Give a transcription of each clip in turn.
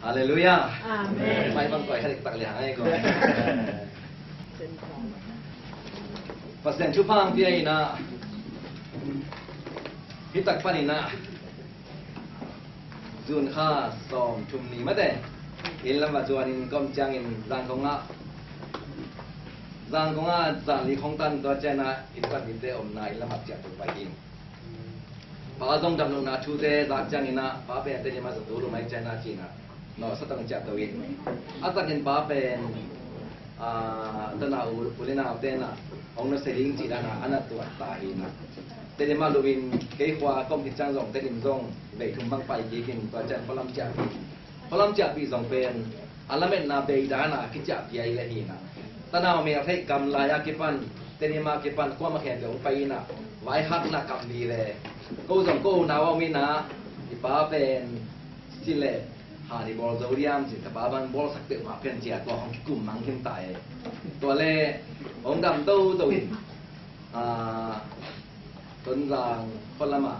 哈利路亚！阿门。咪放鬼喺度特亮呢個。ภาษาชุพังเปียนะฮิตักปานินะจุนข้าสอมชุมนี้มาแต่อินลำบากจวนอินกอมจังอินรังกงะรังกงะจานลีของตันตัวเจนะอินปัดอินเตอมนาอินลำบากเจ้าตัวไปอินพระองค์ดำรงนาชูเตรักจังอินะพระเป็นเตนิมาสตูรุไม่เจนะจีนะนอสตังเจ้าตัวอินอาตักอินพระเป็นตนาอุลินาเตนะองค์นักเสด็จจีรานะอันนั้นตัวตาหินะแต่เดี๋ยวมาลูวินเกี่ยวกับก้มพิจารณาแต่ดิมจงเบยทุ่มบังไปยี่กินตัวเจ้าพลัมจับปีจงเป็นอันละเม็ดนาเบยดานะกิจับยัยเลยหินะตนาเมียให้กำลายกิปันแต่เดี๋ยวมากิปันความมาแข่งเดี๋ยวไปนะไว้หักนักกำดีเลยกูจงกูนาวมินะที่ป้าเป็นสิเลหาดิบอลจะเรียมสิแต่ป้าบันบอลสักเตะมาเพียงเจียตัวของกลุ่มมังเข้มตายตัวเล่องดำตัวอินต้นรางคนละมา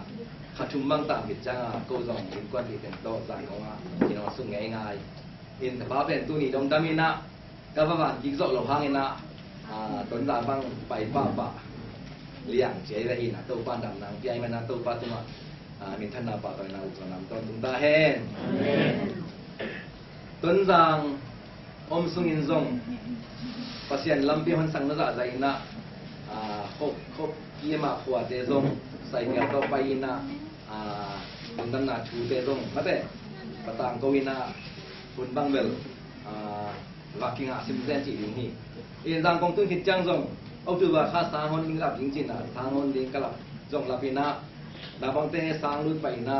ขัดชุมบังต่างกิจจ้ากูจงอินกวนดีเป็นโตจางของที่เราสุ่งง่ายๆอินแต่ป้าเป็นตัวนี้ดมดามินะก็ประมาณกิจโซลพังอินะต้นรางบังไปป้าเลี้ยงเฉยเลยอินะตัวป้าดำนางพี่ไอ้แม่นาตัวป้าตัวมามีท่านนาป่าตัวนาอุตสนามต้นตุ้งตาเฮนต้นรางอมสุงอินซงภาษาลำปีหันสังนราใจนะคบยี่มาขวดเตซงใส่เกลือต่อไปนะคุณตั้งนาชูเตซงมาแต่ประตางกวินะคุณบังเบลวักกิ้งอาซิมเซนจีลิงฮีอินทางกองตุ้งหิดจังซงเอาตัวว่าข้าสางคนลิงกับลิงจีนะสางคนลิงกับจงลาปินะดาบังเตสางลุดไปนะ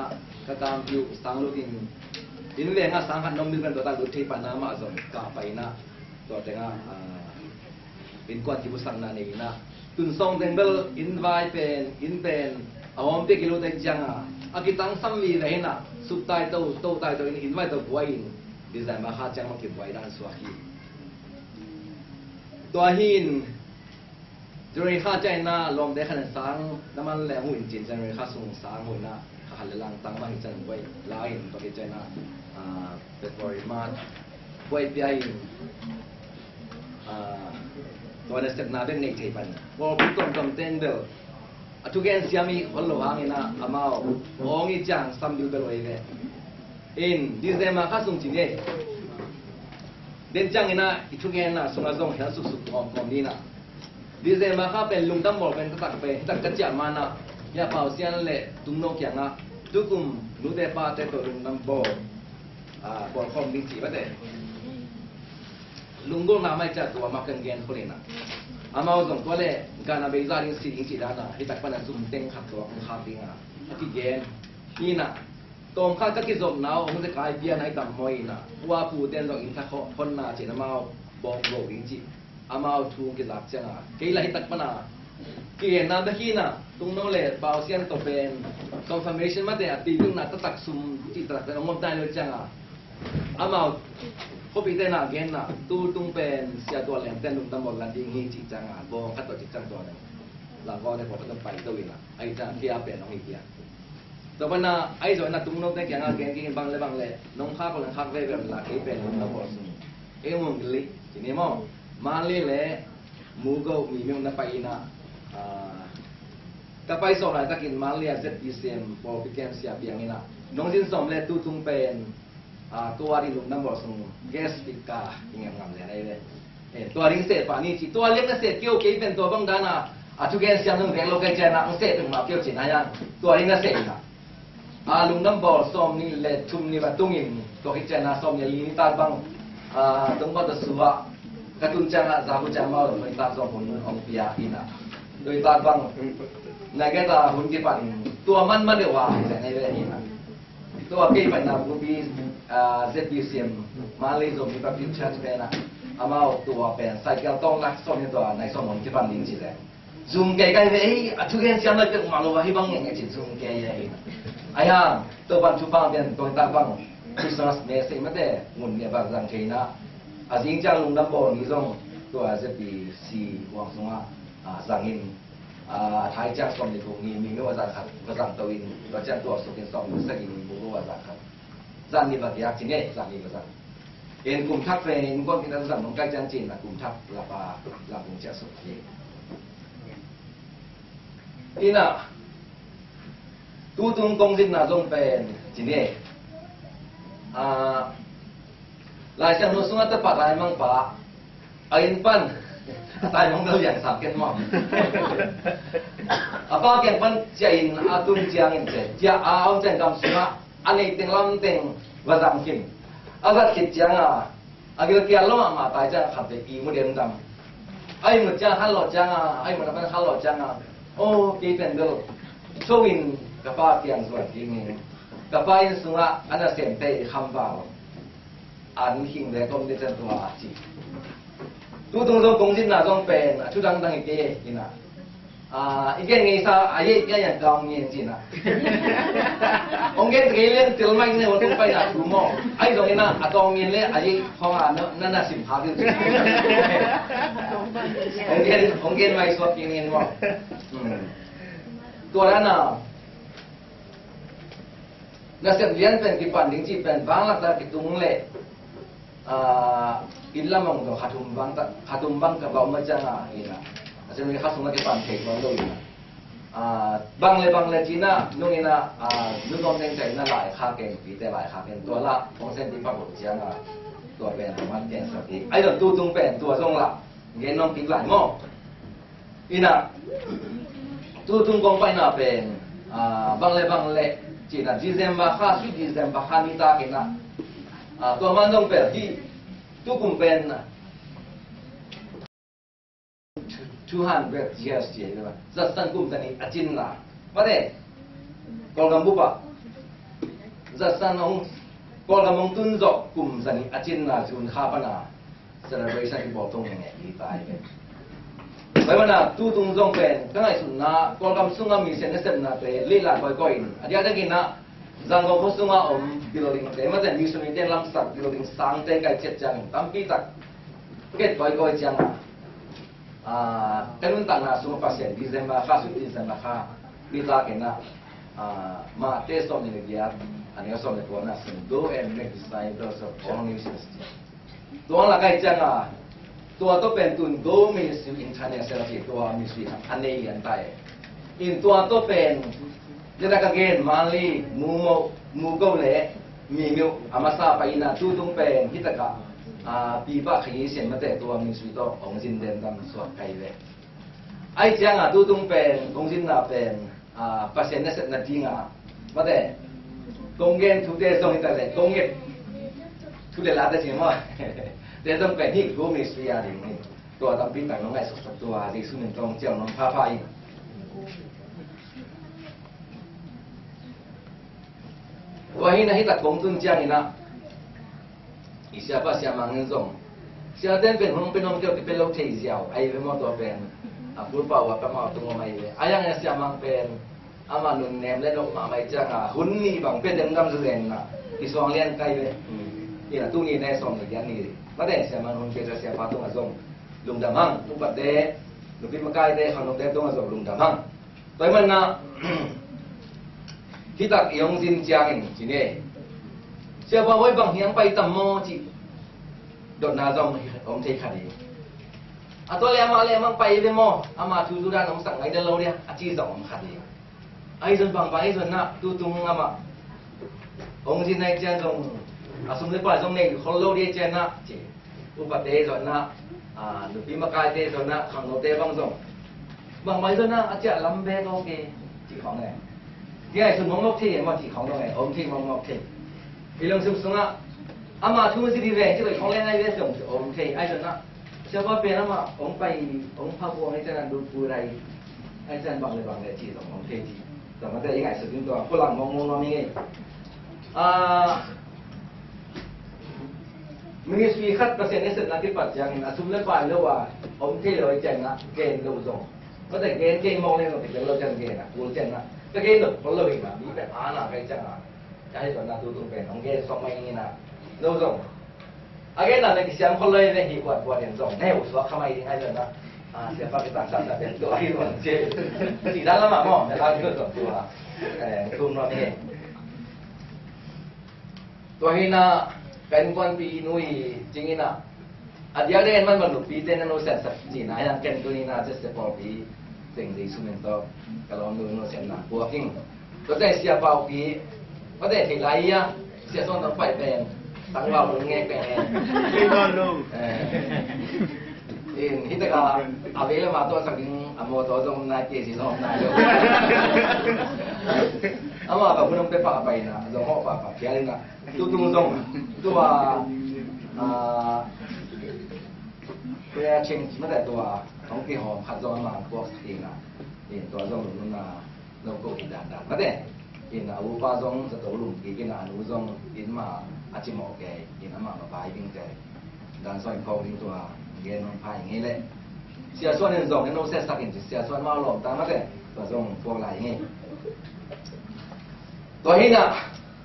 ก็ตามอยู่สางลุดอินเวงอ่ะสางหันนมดิกันตัวตาลุดที่ปานามาซงกาไปนะตัวแต่งเป็นกวนที่บุษนานีนะตุนซองเดนเบลอินไวเป็นเอาอมเตกิโลเตจังอากิตังซัมวีเลยนะสุดท้ายตัวอินไวตัวบวยอินดีไซน์มาหาจังมาเก็บไว้ด้านสวาฮีตัวหินจริงข้าใจนะลมได้ขนาดสังน้ำมันแหลมหุ่นจินจริงข้าส่งสังหุ่นนะข้าหันหลังตั้งมาให้จังไว้ลายตัวใจนะเป็นบริมาไว้เปียอินตัวนั้นเสร็จนาเป็นเอกเทปันว่าพิกรกำเต้นเบลทุกอย่างเสียมีคนหลวงนะอามาองค์จังสัมบิวเบลเลยอินดีเซมาข้าส่งจริงเองเดินจังนะทุกอย่างนะส่งอาจงเห็นสุดของนี้นะดีเซมาข้าเป็นลุงตั้มบอกเป็นตักไปตักกระจามานะยาเผาเสียนเละตุ้งนกอย่างนะทุกกลุ่มรู้แต่ป้าแต่ตัวลุงตั้มบอกบอกคอมดิ้งจีบัดเดลุงก็นาไม่จัดตัวมาเกินเกณฑ์คนนี้นะอามาส่งตัวเล่การนาเบย์ซารินสิริจิดานะให้ตักปันสุ่มเต็งขัดตัวของข้าดิ้งอ่ะที่เกณฑ์นี่นะตรงข้าก็คิดสมน้าผมจะกลายเบียนให้ดำมวยนะว่าผู้เต้นต้องอินทักคนนาเจนอามาบอกโลดิ้งจีอามาทุ่งกิจลักษณะกี่ละให้ตักปันเกณฑ์นั้นตะกี้นะตรงโน้นเลยเบาเสียนตัวเป็น confirmation มาแต่ตีลุงนะตักสุ่มจิตลักษณะมันได้เลยจังอ่ะอามาพอปีเตน่าเกณฑ์น่ะตุ้งเป็นเสียตัวแหลมแต่ลุงตำบลลันดิ้งฮีจิจังอ่ะบอกขัดตัวจิตจังตัวนึงหลังก็ได้บอกต้องไปตัวเองอ่ะไอ้จังที่อาเป็นน้องอีกอย่างแต่วันน่ะไอ้ส่วนน่ะตุ้งโน้ตแต่แกงอ่ะแกงกินบางเลยน้องข้าก็เลยข้าไปแบบหลักไอ้เป็นลุงตำบลมึงลิทีนี้มั้งมาเลยมูก็มีมึงน่ะไปน่ะก็ไปสอบอะไรตะกินมาเลยเจ็ดปีเซมพอพิการเสียเบียงนี่น่ะน้องจินสมเลยตุ้งเป็นตัวริงลุงน้ำบ่อสมุนแกสติกาอย่างเงี้ยงามเลยอะไรเลยตัวริงเศษป่านี่จีตัวเล็กก็เศษเกี่ยวกี่เป็นตัวบ้างด้านะทุกแกเสียงนึงแรงโลกใจนะเศษถึงมาเกี่ยวจีน่ายังตัวริงก็เศษนะลุงน้ำบ่อสมนี่เล็ดทุ่มนี่แบบตุ้งอินตัวที่ใจนะสมเนี่ยลิมิตาบังตรงบ่อตะสัวกระตุ้นจังอ่ะสาวจังมาหรือไม่ตาสมหุ่นองเปียอินะโดยตาบังในแก่ตาหุ่นที่ปั่นตัวมันเดียวว่าในเรื่องนี้นะตัวเกี่ยปัญหาบุบีเซติเซียมมาเลยส่งมีแบบพิมพ์ชัดเจนนะอามาตัวเป็นใส่เกลต้องรักส่งในตัวในสมองที่ปั่นดิ้งจีเลยซูมแก่ๆเลยทุกอย่างเสียงเลยก็มาลูว่าให้บังอย่างเงี้ยจีซูมแก่ๆเลยไอ้ห่าตัวปั่นชุบปังเป็นตัวตาบังคริสต์มาสเมสเองไม่ได้งุนเนี่ยบางสังเกตนะอาจริงจังลุงดับบอลนี่ส่งตัวเซติซีหวังส่งสังหินท้ายจากส่งในตรงนี้มีไม่ว่าจะขัดก็สั่งตัวอินก็จะตัวสุกินส่งสักอินบุกว่าจะขัด gian đi vật giác chính này gian đi vật giác hiện cùng thắc về những con kita rằng nông cái chân chính là cùng thắc là bà làm cùng trẻ sụp gì ý nào tu tung công dịch là dùng về chính này lại xem nó xuống tất cả lại mang phá anh phân tại mong đâu dạng sạc kiến mong apa kiến phân chạy tung chiang in chạy chia ông chạy cầm xuống anh ấy tiếng lâm tiếng và giảm kim agat khít chiang agil kia lo mà tại cha khát để ý một điểm đam ai một cha hello cha ai một đam hello cha ô cái tên đó số in cái ba tiếng rồi cái này cái ba in xuống anh đã xem thấy khám vào anh hình về công ty chân tua chỉ tu tung trong công trình là trong bên chú đang đang cái gì nè cái ngày sau ai cái nhận cao nhiên gì nè ông cái lên từ mai này tôi phải là đủ mò ai rồi nè cao nhiên lên ai không nó là sim phá được ông cái mai suốt cái nhiên mòตัวนั้นน่ะเสร็จเรียนเป็นกี่ปันถึงจีเป็นบางหลักแต่กี่ตุ้งเละอินละมองตัวขาดทุนบางกับเราไม่จังอินะอาจจะมีข้าสมมติปันเทคโนโลยีบางเลยจีน่ะนู่นนี่นะนู่นตรงนี้ใจน่ะหลายค่าเก่งปีแต่หลายค่าเก่งตัวละของเส้นที่ปรากฏจังตัวเป็นประมาณเก่งสักทีไอ้ตัวตู้ตุ้งเป็นตัวตรงละเงินน้องปีหลายหม้ออินะtu tung kong pai na pen bang le chỉ là December kha suy December kha ni ta cái na tua man dong pe hi tu kum pen 200 years je ba za san kum tani achin la pare kol gam bu pa za san ong kol gam ong tun zo kum tani achin la chun kha pa na celebration ki bo tong nge ni tai bởi vì là tu tung dòng bền cái này sủng na còn cầm sung am mình sẽ nó xem là để liên lạc với coi à dia cái na rằng có sung am building để mà thành như sung tên làm sắc building sang thế cái chết chẳng tam pi tak kết với coi chẳng cái nút tặng là sung pasien December khá suy December khá đi ta cái na mà test xong thì dia anh em xong thì có na sung do and make design those of all new system đó là cái chẳngตัวต้องเป็นตุนโกมิสอินเทอร์เนชั่นแนลตัวมิสอันนี้ยันไตอินตัวต้องเป็นเรื่องการเงินมาลีมูโกเล่มีมิวอามาซาไปนะตู้ต้องเป็นฮิตกะปีบะขยี้เสียงมาแต่ตัวมิสตัวองจินเดนดำสวดไกเลยไอ้เจ้าตู้ต้องเป็นองจินน่ะเป็นปัจเจกเนสนาจิงมาแต่กงเงินทุเดย์ส่งแต่เลยกงเงินทุเดย์ลาแต่จริงมั้ยแต่ต้องเป็นที่กูมีสุยาดีนี่ตัวตำปีต่างน้องไอ้สดตัวที่สุนินตรงเจ้าน้องพาพายตัวนี้นะที่ตัดกงตุนเจ้านี่นะอีเสียป้าเสียมังเงินส่งเสียเต้นเป็นคนเป็นน้องเจ้าเป็นโลกเที่ยวไอ้เป็นมอตัวเป็นพูดเปล่าว่าประมาณตรงไม่เลยไอ้ยังเสียมังเป็นอามาหนุนแนมและดอกมาไม่จ้างหุ่นนี่บางเป็นเดิมดำเรียนนะที่สองเรียนไกลเลยนี่นะตู้นี้ในสองอย่างนี้มาแต่เสียมันคนเป็นเสียฟ้าตรงอาส่งลุงดำมั่งลุงปัดเดะลุงพิมพ์กายเดะเขาลุงเดะตรงอาส่งลุงดำมั่งตัวมันนะที่ตักยองจินจางจีเน่เชื่อว่าไว้บางเฮียงไปตั้มโมจีโดดนาจอมองเทคดีตัวเลี้ยมั่งไปเลยโมอามาทูดูด้านองสั่งไงเดลโลเนี่ยอาจีสองคดีไอ้ส่วนบางไปไอ้ส่วนน่ะตู้ตุงอามาองจินในเจ้าจงสมมติว่าตรงนี้เขาโลดีเจนะจีอุปเทศนะหนุ่มพิมพ์กายเทศนะขังโนเตบางส่งบางวันส่วนนะอาจจะลำเบกโอเคจีของไงที่ไอ้ส่วนมองนกที่มาจีของตรงไหนอมที่มองนกที่อีเรื่องสุดสุดนะอามาทุ่มสิริแรงที่ไปของเล่นไอ้เรื่องส่งอมที่ไอ้ส่วนนะเชื่อว่าเป็นอามาอมไปอมพาบัวให้เจ้าดูปูไรไอ้เจ้าบางเลยจีสองอมที่จีแต่มาแต่ยังไงสุดตัวฝรั่งมองนี่ไงMinistry khát và sẽ nên là cái vật rằng là xung lên bài lâu ông thế rồi chẳng là kèn lâu rồi có thể kèn mong lên là phải lâu chẳng kèn cuốn chẳng cái được có lời mà bị phải là cái chẳng cái còn là tôi tung kèn ông kèn xong anh như là lâu rồi cái là cái xem có lời này thì quạt điện rộng neo xóa không ai thì ai rồi đó sẽ phát cái tảng sản là điện tuổi thì còn chơi chỉ ra lắm mà mỏ để làm cái rộng tuổi không nó nghe ตัวหินะเป็นคนปีนุยจริงนะอันเดียวเรียนมันมันหลุดปีเต้นนั่นโนเซนสักจีนะยังเก่งตัวนี้นะจะเสพพอปีสิ่งที่สุนันต์ก็ลองดูโนเซนนะบัวกิ้งตัวแต่เสียเปล่าปีก็แต่ที่ไรอะเสียส่วนต้องไปเป็นตั้งว่ามึงไงเป็นไม่นอนลงฮิตกาอาเวลมาตัวสักนิดอโมตัวตรงนายเกศิสองนายเลยอามาแบบคุณต้องไปป่าไปนะตรงห้องป่าเพียงนะตัวตรงตัวเพื่อเชิงไม่แต่ตัวของที่หอมขัดตัวมาพวกสตีนะตัวตรงนู้นนะเราก็กินด่านไม่แต่อุปาจงจะตัวลุงกินอุจงกินมาอาชิมอแกอามาไปกินแกด่านส่วนเขาดิ้งตัวเรียนมันพายอย่างนี้เลยเสียส่วนหนึ่งส่งในโน้ตเซตสักอย่างเสียส่วนมาหลอมตามมาแต่ตัวส่งพวกไหลงี้ตัวนี้นะ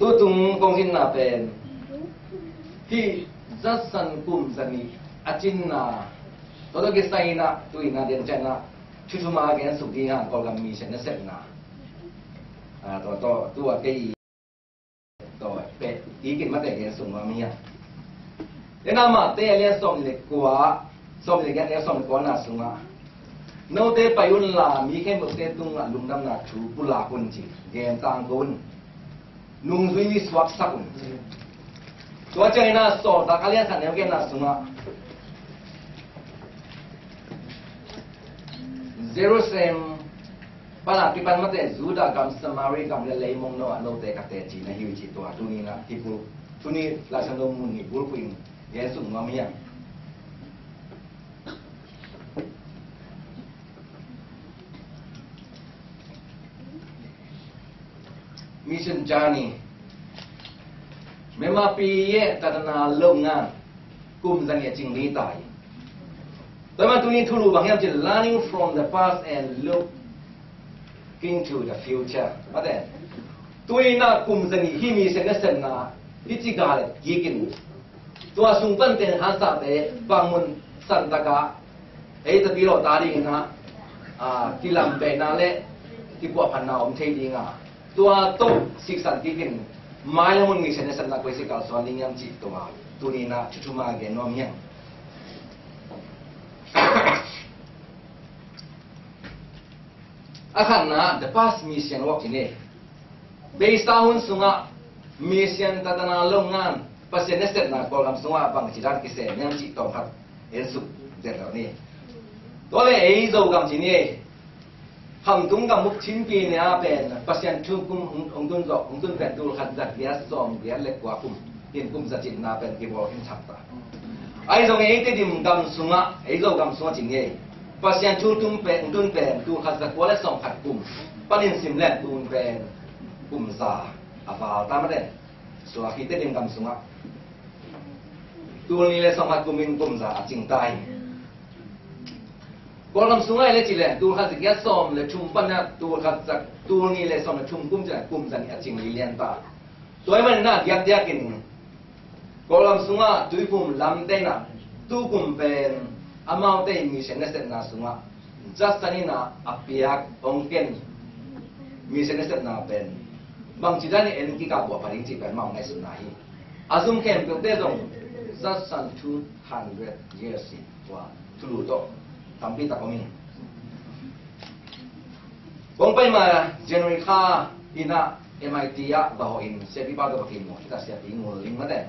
ตัวตุงกงสินนะเป็นที่จัดสรรกุมสันนิอาจินนะตัวกิสไนนะตัวอินาเดียนเจนะชุดมาเกณฑ์สุขีฮะก็กำมีเช่นนั้นเสร็จนะตัวที่ตัวเป็ดอีกินมาแต่เกณฑ์สุมามีอ่ะเดี๋ยวน้ำมาเตะเลี้ยงส่งเล็กกว่าส่งเล็กเลี้ยงส่งกว่าน่าสุงอ่ะโน้ตเตะไปยุ่นละมีแค่หมดเตะตุงอ่ะลุงดำหนักชูปุลาคนจีเกณฑ์ต่างคนนุ่งซุยมีสวักสักคนตัวเจ้าหน้าสอดตะการเลี้ยงขันเลี้ยงเกณฑ์น่าสุงอ่ะzero sem pada kipan mate zuda gam samari gam le mong no ano te ka te chi na hiu chi to tu ni na ti pu tu ni la sang do mun ni bul kuin ye sung ma mi ya mission journey mema pi ye ta na lo nga kum zan ye jing li taiแต่มาตัวนี้ทุลุบางอย่างจะ learning from the past and looking to the future มาแต่ตัวนี้น่ากลุ่มสนิทที่มีเส้นเส้นน่ะที่จิกาเลยยิ่งกินตัวสุ่มปั้นเต็นหันสัตย์บางมุนสันตะกะตะกี้เราตาดีนะที่ลำเป็นนั่นแหละที่พวกพันนาอมเทดีงะตัวโตสิกสันที่กินไม่ละมุนมีเส้นเส้นน่ะคุยสิกาส่วนนี้ยังจิตตัวนี้น่ะชุดมาเกนน้อมยังakan na the past mission work ini based tahun sunga mission tatana longan pasien nestet na program sunga bang jiran kise yang ci tong hat ensu der ni tole ei zo gam chini ham tung gam muk chin pi ne a pen pasien thu kum ong tun pen tu khat zat dia som dia lek kwa kum tin kum za chin na pen ki bo hin chak ta ai zo ei te dim gam sunga ei zo gam sunga chini pasien chu tum pen tu khat zat kwa le som khat kum panin sim len tun pen kum za aval ta ma den so khi te dim gam sunga tu ni le som khat kum in kum za ching tai còn làm xuống này là chỉ là tu khát dịch ghét xòm là chung phân á tu khát giặc tu ni là xòm là chung cung chỉ là cung dần ở trình lý liên ta tối mình na điệp điệp kinh còn làm xuống á tu cùng làm tên á tu cùng về amount tên mi sẽ nét na xuống á just anh na apiak ông ken mi sẽ nét na bên bằng chỉ là anh kia cả bộ phận chỉ phải mong này xuống này azum ken biểu tế rằng just some 200 years qua tu lụt tampil tak kami. Kung pa ma January ka ina MIT ya bahoin siya di bago pakin mo kita siya tingol ling mate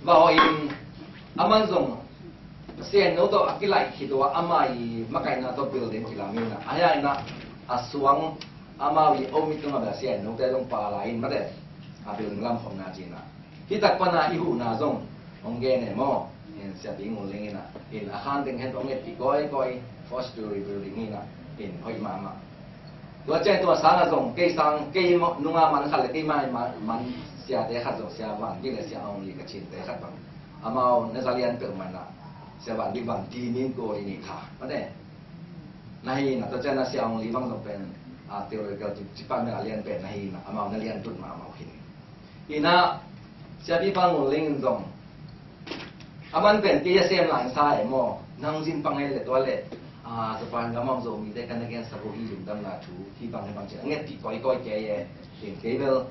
bahoin aman zong siya no to akilai hidwa amai makai na to building kilamina aya ina aswang amawi omit nga ba siya no te long pa lain mate a building lam khom na jina kita pa na ihu na zong ongge ne mo in siya tingol ling ina in akan ting hen ongge ti koi four story building ina in hoi mamaตัวเจ้าตัวสารส่งเกย์สังเกย์นุ่งอามันขัดเลยเกย์มันเสียเตะขัดส่งเสียวันยิ่งเลยเสียเอาลีกระชินเตะขัดบังอามาเนซาเลียนเติมมันละเสียวันดีบังทีนิ้งโกยนี่ค่ะมาเด้นายนะตัวเจ้าน่ะเสียเอาลีบังส่งเป็นเทโรเกลจิปันเนี่ยเรียนเป็นนายนะอามาเนเรียนตุนมาอามาหินอีน่ะเสียพี่ฟังงูลิงส่งอามันเป็นที่จะเสียมหลังซ้ายหม้อนั่งจินปังให้เลยตัวเลยsepan gamam zo mi de kan again sa ko hi jum dam na thu hi bang bang che nget ti koi koi ke ye in kabel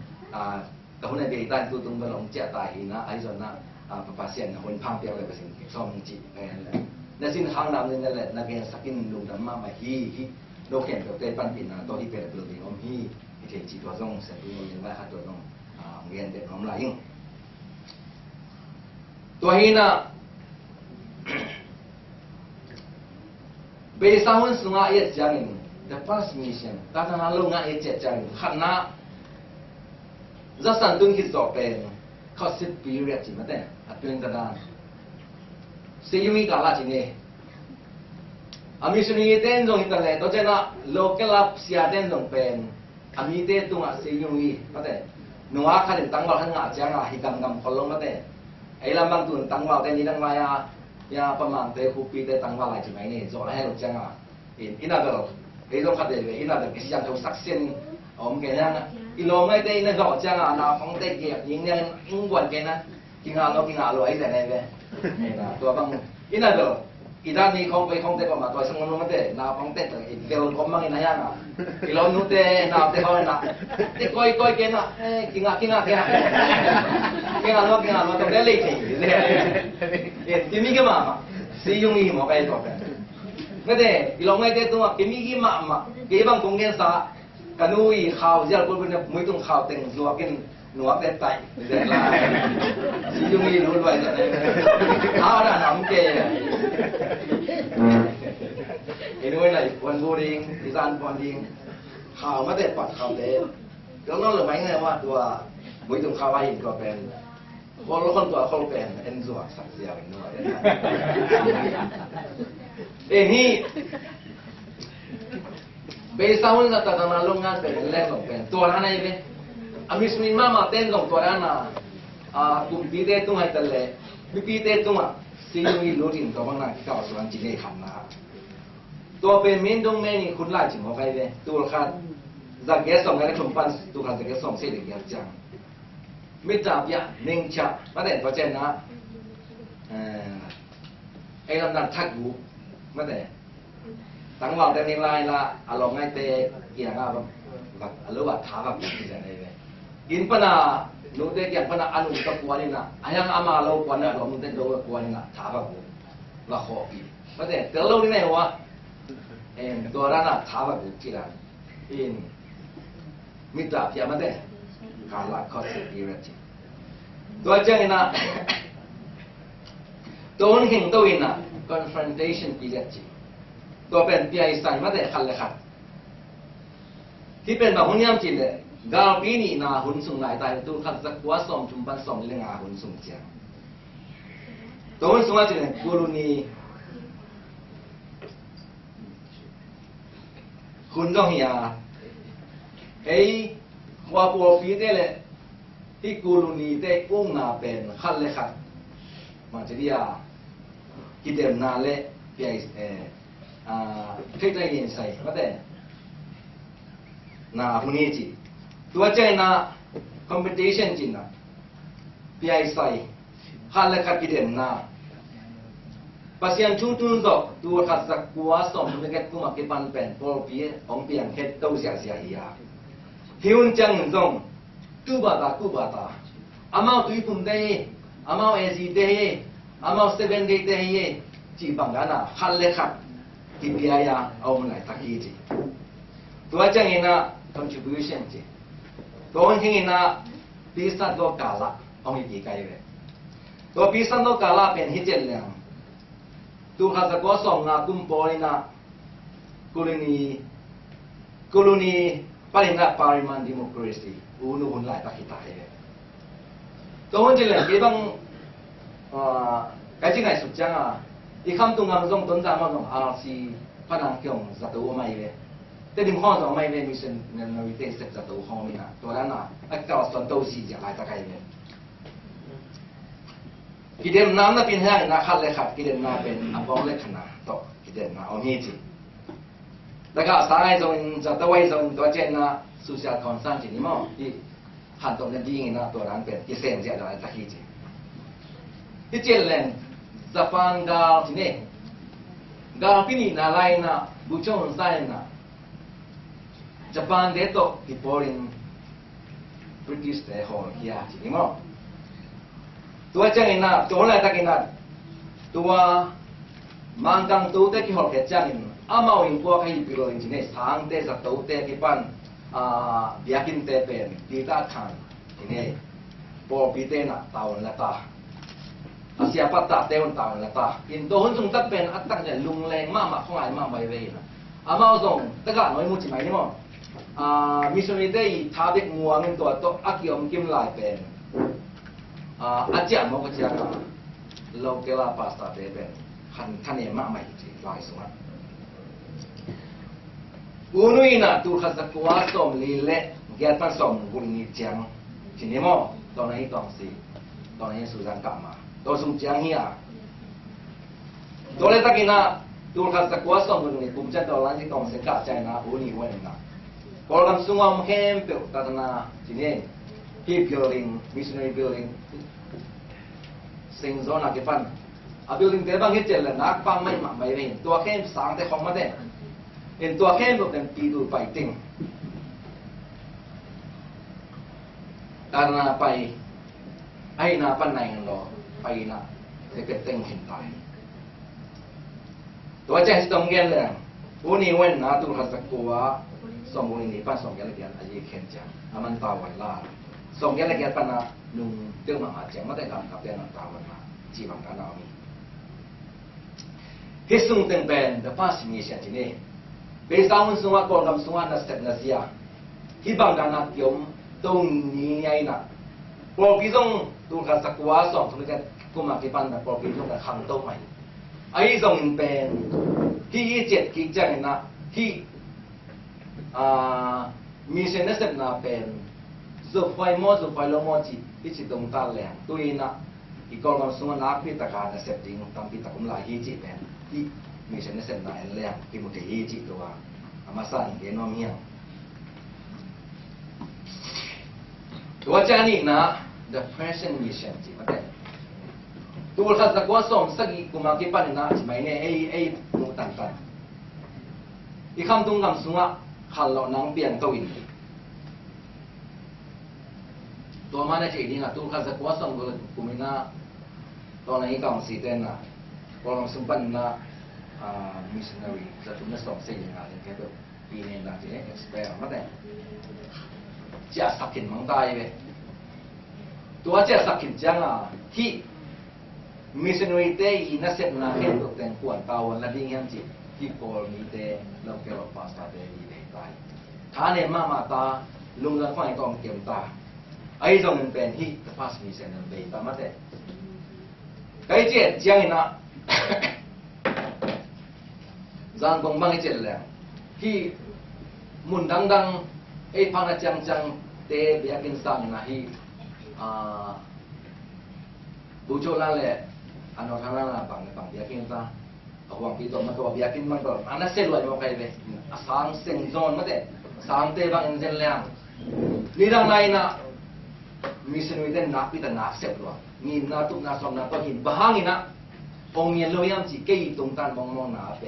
แต่คนในเบต้าตัวตรงบลงเจ้าตายนะไอ้ส่วนน่ะภาษาเนี่ยคนพังเปียกเลยภาษาซ้อมจีไปนั่นแหละนั่นสิ่งข้างน้ำนั่นแหละนักเรียนสักกินลุงดำมาไม่ฮีโลกเห็นกับเต้ปันปินนะตัวที่เป็นตัวนี้อมฮีเทจีตัวต้องเสร็จตัวยังไงฮะตัวต้องเรียนเด็กน้องไหลตัวนี้นะเบสาวน์สุงาเอจจัง the first mission ตาทางลงงาเอจจังขันนะจะสั่นตุนคิดต่อเป็นข้อสิบปีเรียกจีมาแต่อัดเป็นกระดานเสียมีกาลจีเนี่ยอามิสุนีเต้นตรงนี้แต่ตัวเจ้านะโลกลับเสียเต้นตรงเป็นอามิเต้ตรงอ่ะเสียมีมาแต่หนูว่าขันตั้งว่าขันงาจังอ่ะฮิกำคนลงมาแต่ไอ้ลำบางตุนตั้งว่าแต่นี่ตั้งว่ายาประมาณเตะคูปีเตะตั้งว่าอะไรจีไหมเนี่ยจอให้เราจังอ่ะอินาเดอร์ไอ้ตรงขัดเดย์อินาเดอร์กิจการของสักเซนอ๋อมันแค่นั้นอีโลไม่ได้นั่นก็จังอ่ะนาฟังเตะเกี่ยยิงเนี่ยยิงกวนแค่นั้นกินอาโลไอ้แต่ไหนเว้ยตัวบางอินาเดอร์อีด้านนี้คงไปคงเตะประมาณตัวสมองมันเตะนาฟังเตะอีเดียวคงมั่งอินายังอ่ะอีโลนู้เตะนาเตะเขาเนี่ยเตะก้อยแค่นั้นกินอาโลต้องได้เลยจริงที่มีกี่มาซียุ่งอีหมอไปต่อไปไม่ได้อีโลไม่ได้ตัวที่มีกี่มากี่บางคงเงี้ยซะกันนู้ยข่าวเจ้าคนเนี่ยไม่ต้องข่าวเต็งสัวกินหนวดเต็มไตเด็ดละซียุ่งอีรู้ด้วยจะได้เอาหน้าหนังเกย์เห็นด้วยไหนวันบูริงอีสานวันดิงข่าวไม่ได้ปัดข่าวเด็ดแล้วนั่นหรือไม่ไงว่าตัวไม่ต้องข่าวอะไรก็เป็นพอเราคนตัวเขาเป็นเอ็นสัวสักเสียงด้วยนี่เบสาวน์จะทำงานโรงงานเป็นแรกลงเป็นตัวนั้นไงเป็นอามิสมินมาเต้นลงตัวนั้นกุมปีเตตุ้งให้ตะเล่ปีเตตุ้งซีอูอีลูทินตัวบางนาที่เขาสอนจีเน่ขันนะตัวเป็นเมนดงเมนี่คุณไล่จิ๋งเขาไปเลยตัวขาดจะแก่ส่งให้ชมปันตัวขาดจะแก่ส่งเสียเด็กยาจังไม่จับยาเน่งจับมาแต่ตัวเจนนะไอ้ลำดับทักกูมาแต่ตั้งว่าแต่ในไลน์ละอารมณ์ไงเตะกี่อย่างแบบหรือว่าท้าแบบนี้จะได้ไหมกินปนาหนูเตะอย่างปนาอันนู้นกับกวนนี่นะอันยังอามาเรากวนเนี่ยเรามุ่งเตะโดนกวนนี่นะท้าแบบละขอปีมาแต่เตะเราที่ไหนวะตัวนั้นน่ะท้าแบบที่ร้านมิตรพี่มาแต่การละข้อเสียดีเลยจีตัวเจ้านี่นะตัวนี้เห็นตัวนี้นะ confrontation ปีเดียจีตัวเป็นปีไอใส่มาแต่ขันเลยขัดที่เป็นแบบหุ่นยำจีนเลยกาลปีนี้นะหุ่นสูงหลายตายตัวขัดสักว่าสองจุ่มปันสองเรื่องหุ่นสูงเจียงตัวหุ่นสูงมาจีนกูรุณีหุ่นต้องเหี่ยว่าปัวฟีเต้เลยที่กูรุณีเต้อุ้งนาเป็นขันเลยขัดมาจะเรียกิเดมนาเล่ปีไอเคยได้ยินใส่มาแต่นาหุ่นนี้จีตัวเจ้าน่ะ competition จีน่ะพี่ไอ้ใส่ฮัลเลขัดกิเดมนาปัศยันชุ่มตุนดอกตัวขัดสักกัวสมเป็นแค่ตัวมันปันเป็นพอพี่องเปียงแค่ตัวเสียอีกที่หุ่นจังจงกูบาตาอามาตุยปุ่นเดย์อามาเอซีเดย์อามาเซเว่นเดย์เดย์จีบังกันน่ะฮัลเลขัดที่พี่ไอ้เอามันไหนตะกี้จีตัวเจ้านี่นะ contribution จีตัวนี้นะพิซซ่าตัวกาละเอาไม่กี่ไกลเลยตัวพิซซ่าตัวกาละเป็นฮิตเจนเลยตัวข้าศึกก็ส่งงากุมปอนี่นะกุลนีปริมาณปริมาณดิโมคราซีอุณหุ่นหลายตะกี้ตายเลยตัวนี้เลยกี่บังไอ้ที่ไหนสุดจังอีกคำตรงนั้นต้องต้นจำมาต้องRCพนังเกี่ยวกับตัวไม่เลยแต่ดิมข้อตัวไม่เลยมิชชั่นนาวิเตสจากตัวข้อนี้นะตัวนั้นนะไอ้เจ้าส่วนตัวสีจะหลายตะไคร้เลยกิเดมน้ำน่ะเป็นแห้งนะคันเลยครับกิเดมน้ำเป็นอับองเล็กขนาดต่อกิเดมน้ำเอาเงี้ยจีแล้วก็สายตรงจะตัวไว้ตรงตัวเจนนะสุชาติคอนซันจีนี่มั้งที่หันตรงนั้นดีนะตัวนั้นเป็นที่เซนจะหลายตะไคร้จีที่เจนเลนจะฟังกาลที่นี่กาลที่นี่นาไลนะบุชอนไซนะญี่ปุ่นเด็ดที่พอริน British แต่หอเฮียจริงมั้งตัวจังอินะตัวอะไรตะกินะตัวมังกังตัวเตะกี่หอแค่จังอินอามาวินพวกให้พิโรอินจิเนสางเตะสักตัวเตะกี่ปันบิอากินเตะเป็นดีตาขันจิเนพอพิเตนะตาวันละตาsiapa tak tahu tahu lah tak. In dohon sung tak pen atak je lung leng mama kong ai mama bay na. Amao sung taga noi mu chi mai ni mo. Missionary day thabik muang in to to akiom kim lai pen. Aja mo ko sia ka. Local pasta te pen. Kan ne ma mai chi lai sung. Unui na tu khasa kwa som li le get pan som gun ni chang. Chi ni mo to nai tong si. To nai su jang ka ma. To sung chiang hi à to le takina tu khat takwa som gun ni kum cha to lan ji tong se ka chai na u ni wen na ko lam sung am hem pe ta na ji ne hi building missionary building sing zona ke pan a building te bang hi chel la nak pang mai ma mai rin to khem sang te khom ma de en to khem lo ten pi du pai ting ta na pai ai na pan nai loไปนะจะเกิดเต็งเห็นตายตัวใจสมเกียรติเลยวันนี้วันน่ะตัวขัดสักตัวสมบูรณ์นี่ป้าสมเกียรติเกียรติอายุเข็นจังอามันตาวันล่าสมเกียรติเกียรติป้านะนุ่งเตี้ยมาจังไม่ได้ทำกับเตี้ยตาวันมาจีบังกันเอามีฮิสุงเต็งเป็นเดป้าสิมีเสียงที่นี่เบสาวมันสงว่าก่อนกำสงว่านัดเสร็จนัดเสียฮิบังกันนัดยมตรงนี้ไงน่ะพอพี่ส่งตัวขัดสักตัวสองทุกท่านกูมาที่ปันแบบพอพี่ส่งกับคำโต้ใหม่ไอ้ส่งเป็นที่เจ็ดกิจนะที่มีเส้นเสพนาเป็นสุไฟมอสุไฟลมอจีที่จิตตรงตาแหลงตัวนี้นะอีกกองกำสงนักพิตาการเสพติงตั้งพิตาคุมลายฮีจิเป็นที่มีเส้นเสพนาแหลงที่มุขฮีจิตัวอามาสั่งเกนอมเฮียตัวเจ้านี่นะ the present mission จีมาแต่ตัวข้าศึกว่าส่งสักอีกกุมาคิปันนะจีไม่เนี่ยไอ้หนูตันอีคำตรงคำสุงะขันเรานังเปลี่ยนตัวอินตัวมันเนี่ยจีนี่นะตัวข้าศึกว่าส่งกุมินะตอนนี้กำสีเต้นนะพอเราสุปันนะmissionary จะทุ่มส่งเสียงงานแค่แบบปีนี้นะจีเนี่ย expert มาแต่จะสักกินมังตายเลยตัวเจ้าสักขินจังอ่ะที่มิสซินวีเตอีนัสเซนนาเห็นตัวแต่งขวัญตาวันละดิ้งยังจีที่โกลมีเตเราเกี่ยวกับภาษาเตอีเลยตายท่าเนี่ยมาตาลุงละฝ่ายกองเกี่ยวตาไอ้ตรงนั้นเป็นที่กับภาษามิสซินวีตามาเตไอ้เจ้าจังนะจางกงบังไอ้เจ้าเลยที่มุนดังไอ้พังจังเตเบียกินสังนะที่บูโจนั่นแหละอันนั้นทางนั้นฝั่งเบียกินซะเอาหวังปีต่อมาตัวเบียกินมันก็อันนั้นเสร็จเลยมาใครเลยสางเซนโซนมาเตะสางเตะบางอินเซนเลียงนี่ดังไหนนะมิสซินวิเตนนักพิจารณาเสร็จแล้วนี่นาตุกนาสมนาตัวหินบ้างนี่นะองเมียนโลยามจีเกย์ตรงตันมองนาเป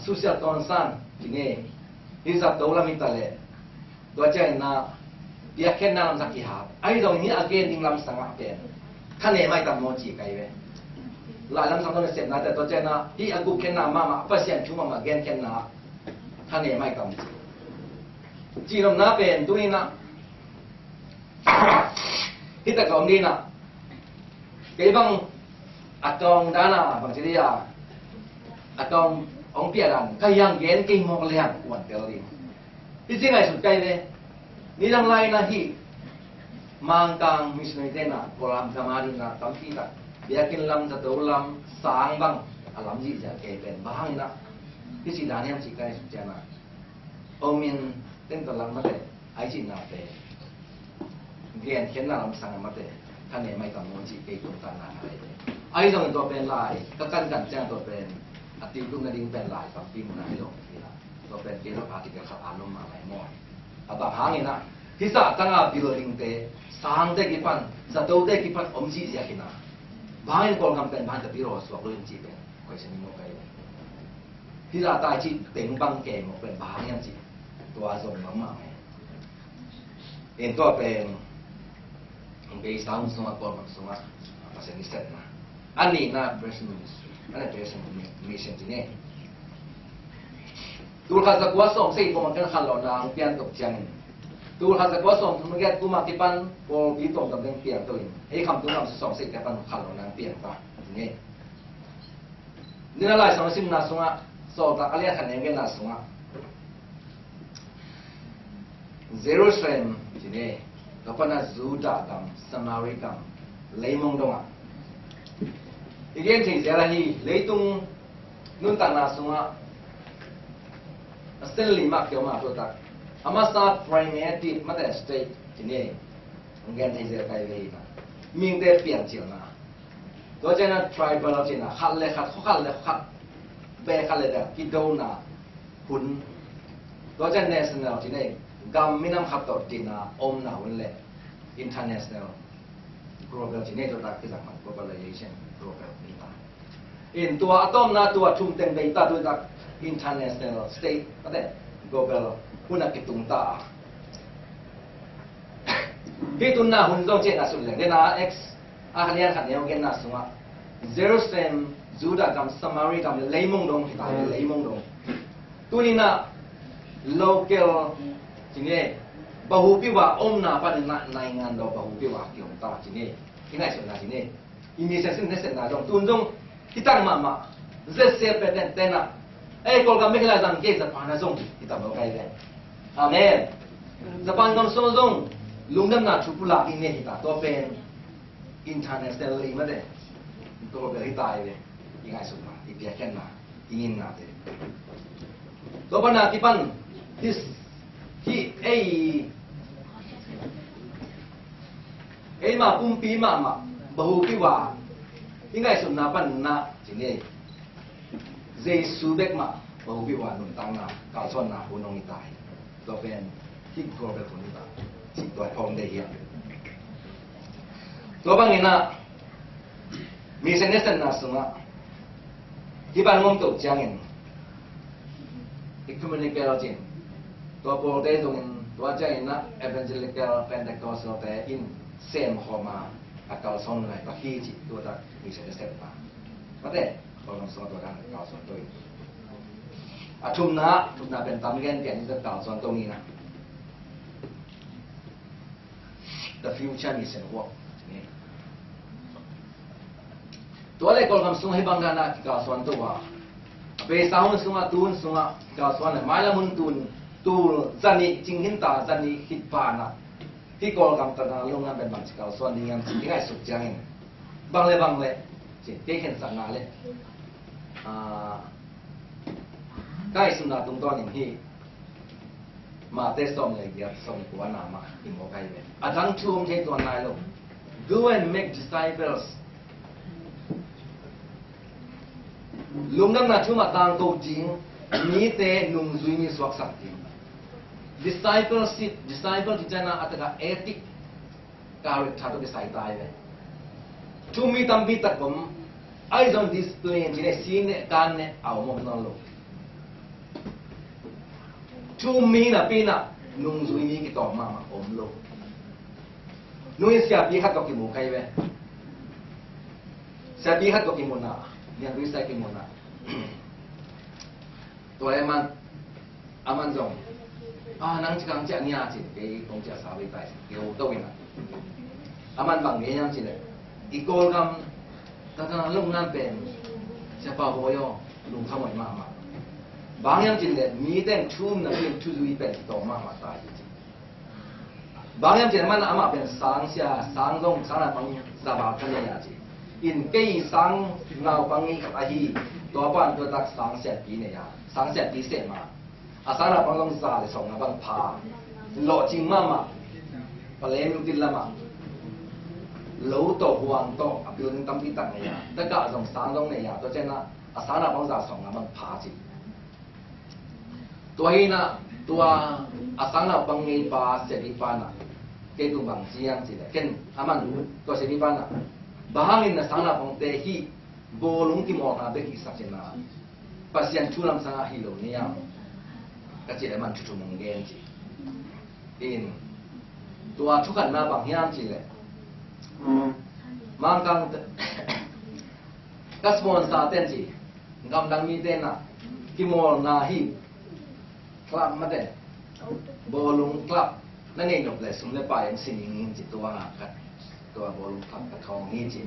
สุเสียตอนสั้นทีนี้ที่สัตว์ตัวละมิตรเลยตัวเจ้าน่ะเบียกแค่นั้นลำสักกี่หาไอ้ตรงนี้อาเกนดิ้งลำสังอาเป็นท่านเอ๋ไม่ตัดโมจิไกลเว้หลายลำสังต้องเสร็จนะแต่ตัวเจ้าน่ะที่อากูแค่นั้นมาเปอร์เซ็นต์ชั่วมาเกนแค่นั้นท่านเอ๋ไม่ตัดจีนำน้าเป็นตัวนี้นะที่ตะกอนนี้นะเกี่ยบังอัตองด้านะบางทีอ่ะอัตององเปียรันก็ยังเกนกิ่งมองเลี้ยงอวนเตลลินที่จริงไอ้สุดใจเลยนี่ดังไรนะที่มังกังมิสเนเตนะโบราณสมัยนั้นตั้งที่ตัดเบียกินลำจะตัวลำสางบังอารมณ์จีจะเกิดเป็นบ้างนะที่สิ่งนั้นยังสิ่งใกล้สุดใจนะโอมินเต้นตัวลำมาเตะไอจินนาเตะเรียนเขียนนาลำสังมาเตะท่านเนี่ยไม่ต้องมองจีเกิดตรงตาหน้าอะไรเลยไอ้ตรงตัวเป็นลายก็กันแจ้งตัวเป็นอติลุงนาดิ้งเป็นลายตั้งปีมันให้ลงทีละตัวเป็นเกลือพาติกับขับอารมณ์มาหลายม้วนบางครั้งนี่นะที่สัตว์ตั้งอาบิโลลิงเตสางเตกิปันสัตว์โตเตกิปันอมจีเสียกินะบางอย่างคนคำเป็นบางแต่บิโลสวกลุนจีเป็นคอยเสนิมกันที่เราตายจีเต็งบังเกมเป็นบางอย่างจีตัวส่งมาไหม in to pen cái sound sung ko ma sung pa sen set na ani na press ministry ana press mission ni tu kha za kwa som sei ko ma kan khan lo na pian tok chang tu kha za kwa som thum get tu ma ki pan ko bi tong dam deng pian to in ei kham tu nam som sei ka pan khan lo na pian ta ni ni na lai som sim na sunga so ta alia khan nge na sunga Jerusalem ni kapana Juda kam Samari kam leimong donga igen thing jara hi leitung nun ta na sunga Stanley Mark yo ma to ta ama sa primary mate state ni ngen thing jara kai ve ta ming de pian chiu na do jana tribal china khat le khat be khat le da ki do na hun do jana national ni gam minam khat to tina om na un le international global chine to ta ki sang globalization global ni ta in tua atom na tua thum teng dei ta tu ta international state ate global kuna ki tung ta hi tun na hun dong che na sul le na x a halian khat neo gen na sunga Jerusalem Juda gam Samari gam leimong dong ta leimong dong tu ni na local chine bahu piwa om na pa na nai ngan do bahu piwa kyong ta chine ingai so na chine imitation ne sen na dong tun dong kitang mama ze se peten tena e kol ga mekla zang ke za pa na zong kita mo kai de amen zapan gam so zong lungdam na chupula ki ne hita to pen international li ma de to be hita de ingai so na ipia ken na ingin na de to pa na kipan this hi ma pumpi ma bahu piwa ingai sun na pan na chine Jesu bek ma bahu piwa nun tang na ka chon na hunong itai to pen ki ko be kun ta chi to thong de hi to bang ina mi sen nesen na sunga ki ban ngom to changin ecumenical jin to por de dong to changin na evangelical pentecostal te in sem homa akal son lai pa hi chi to ta mi sen nesen pa mate ko ngom so to kan ka son to athum na pen tam gen tian ta ka son to ni na the future mission work ni to le ko ngam sung he bang na ki ka son to wa pe saun sunga tun sunga ka son na mai la mun tun tu zani jing hin ta zani hit pa naที่กอลกำตนาลงนั้นเป็นบัญชีเก่าส่วนนี้ยังที่ง่ายสุดจังบางเลยสิ่งที่เห็นสัญญาเลยใกล้สุนัขตรงต้นอย่างที่มาเตะส่งเลยเดี๋ยวส่งหัวหน้ามาที่หมอไก่เลยอาจารย์ชูมเทตัวนายลง go and make disciples ลุงน้ำหนักชูมาต่างตัวจริงมีแต่นุ่งซุยมีสวกสักจริงdiscipleship discipleที่จะน่าอัตกาเอติกการทำตัวเป็นสายตายเลยชูมีตั้มบิดตะกมไอ้จงดิสเพลย์ที่เนี่ยซีนเนี่ยการเนี่ยเอาหมดนั่นลูกชูมีน่ะปีน่ะนุ่งซุยมีกี่ต่อมาอมลูกนุ่งเสียบีฮัตก็กินหมูไก่เว้ยเสียบีฮัตก็กินหมูน่ะเนี่ยรู้ใส่กินหมูน่ะตัวไอ้มันอามันจงnang chikang cha nia chin ke kong cha sa wei tai ke o to ina aman bang ne yang chin le I kol gam ta ta lung nan pen cha pa ho yo lung kham mai ma bang yang chin le mi den chum na pen chu zui pen to ma ta yi bang yang chin man ama pen sang sia sang dong sang na bang sa ba kan ya chi in ke sang ngao bang ni ka hi to pan to tak sang sia pi ne ya sang sia pi se ma asana bang long sa le song na bang pha lo ching ma pa le lu tin la ma lo to huang to apil ning tam pi tak ne ya ta ka dong sang dong ne ya to chen na asana bang sa song na bang pha chi to hi na tua asana bang ngai pa se di pa na ke tu bang jiang chi le ken aman to se di pa na bahangin na sang na bang te hi bo lung ki mo na be ki sa chen na pasien chulam sang hi lo ni ya ka chỉ để mình chụp mong gen chỉ in ตัวทุกขันมาบางอย่างจีเลยมังกังกัสปอนซาเต้นจีกำลังมีเต้นนะกิโมนาฮีคลับมาเต้บอลลุงคลับนั่นเองจบเลยสมเลยไปยังสิ่งนี้จีตัวหากันตัวบอลลุงคลับกับเขานี้จี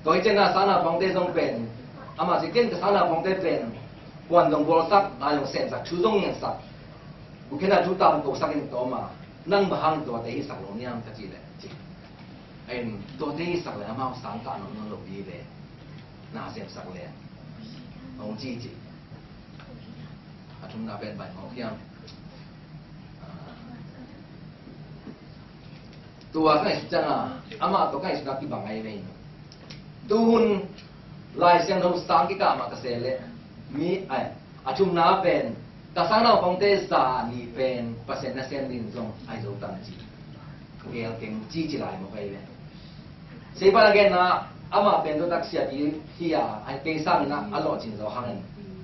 ตัวเจน่าสานาพงเต้ต้องเป็นอามาสิเก่งกับสานาพงเต้เป็นวันต้องบอลสักนายองเซนสักชูต้องยังสักบุคคลนั้นทุกตามตัวสักยังตัวมานั่งบางตัวเตะสักลงเนี่ยมันจีเลยจีไอ้ตัวเตะสักเลยมาสังกัดน้องหลบดีเลยน่าเสียสักเลยน้องจีจีอาทุ่มนาเป็นใบหมอกยังตัวก็ไอ้จังอ่ะอามาตัวก็ไอ้สุนัขที่บางไอ้เนี่ยดูนลายเสียงเราสังกิกามากระเสเลยมีไอ้อาทุ่มนาเป็นกษัตริย์เราคงเตะสานี่เป็นเปอร์เซ็นต์นั่นเส้นดินตรงไอ้ตัวตั้งจีเกี่ยวกับจีจีลายหมอกไอ้เนี่ยเสียบอะไรกันนะอามาเป็นตัวตักเสียที่ที่ไอ้เกสังนะอร่อยจริงเราหัน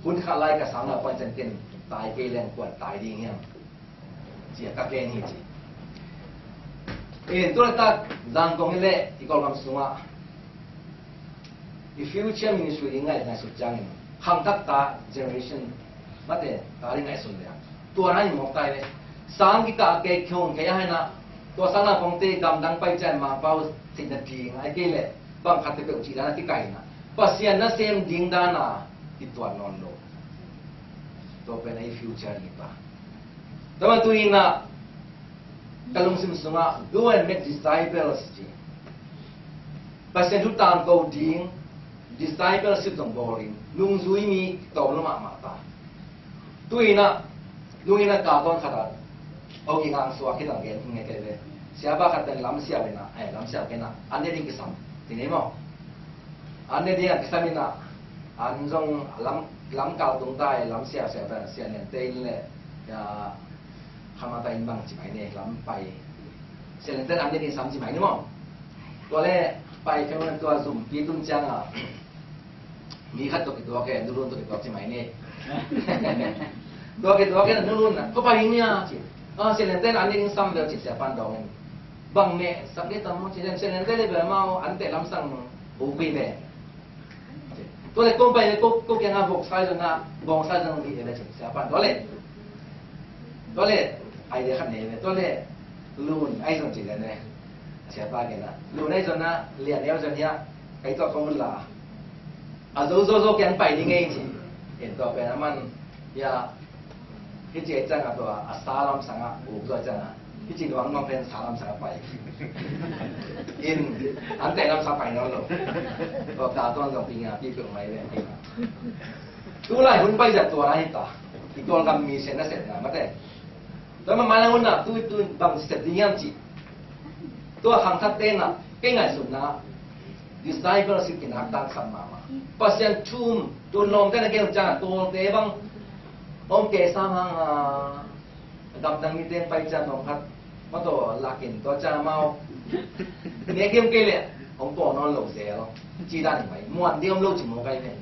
คุณข้าไล่กษัตริย์เราไปจนเต็มตายเกลียงปวดตายดีเงี้ยเสียกับเกนี่จีตัวตักจังตรงนี้แหละที่เขาคำสูงอ่ะ the future ministry ยังไงในสุดจังคำทักตา generation มาเตะตายังไงสุดเลยตัวนั้นหมอกไตเลยสังกิกาเกยคงแค่ให้นะตัวสังนาคงเตะกำดังไปใจมาเป้าสิ่งนั้นดีไอ้เกลี่ยบางคัดเตะอุจิดาที่ไก่นะปัสยานะเซมดิ้งดานะที่ตัวนอนโลตัวเป็นไอ้ future นี่ป่ะแต่ว่าตัวนี้นะกลุ่มสิมสุงะ go and make disciples จีปัสยาทุกตามกูดิ้ง discipleship ตรงบริงลุงซุยมีตัวลงมาตาตัวนี้นะลุงนี่นะการต้นขนาดเอากี่งานสวาคิดต่างกันยังไงกันเลยเสียบ้าขัดเป็นล้ำเสียไปนะล้ำเสียไปนะอันนี้ดิ้งกิสัมทีนี้มั้งอันนี้ดิ้งกิสัมนะอันจงล้ำเก่าตรงใต้ล้ำเสียเสียไปเสียเนี่ยเต้นเลยอย่าทำอะไรบางจิ๋มเนี่ยล้ำไปเสียเนี่ยเต้นอันนี้ดิ้งซ้ำจิ๋มนี่มั้งตัวแรกไปแค่วันตัวซุ่มปีตุ้งจังอ่ะมีขัดตัวแกนู่นตัวจิ๋มเนี่ยตัวแกนู่นนะก็ไปเนี่ยจิเสียเนี่ยเต้นอันนี้ดิ้งซ้ำเดียวจิ๋มเสียปันดองบางเนี่ยสักเดียวตามมั้งเสียเนี่ยเต้นเลยแบบมาอันเต้นล้ำซ้ำบุกไปเลยตัวเล็กก้มไปเลยก็ยังบอกใส่จนนะบอกใส่จนดีเลยจิเสียปันตัวเล็กไอเดียขันเนี่ยตัวเล็กลูนไอจนจิเลยเนี่ยเสียปันกันนะลูนไอจนนะเลี้ยงเลี้ยงจนเนี้ยไอตัวกงลาโซแกนไปนี่ไงจิเห็นตัวเป็นมันยาที่เจ๊จังตัวสาลามสังอ่ะบุกตัวจังอ่ะที่จริงตัวมันเป็นสาลามสังไปอันแต่ลำสังไปนั่นหรอตัวตาตัวกับปีงาปีเปลือกไม้เลยตัวไรหุ่นไปจากตัวอะไรต่ออีกตัวกำมีเส้นน่ะเสร็จนะมาแต่แล้วมันมาแล้วน่ะตัวบางเสร็จดีอย่างจีตัวหังทัดเต้นน่ะเก่งไงสุดนะ discipleship กินหักตั้งสัมมาปัสยันชุ่มตัวลมแต่ละเกี่ยวจ้าตัวเตะบังอมเกสามังดำดังมีเต้นไปจ้าน้องพัดมาตัวลักกินตัวจ้าเมาเนี่ยเกี่ยวเกลี่ยองตัวนอนหลงเสียหรอจีด้านไหนม้วนเดียวลูกจิ๋มไก่เนี่ย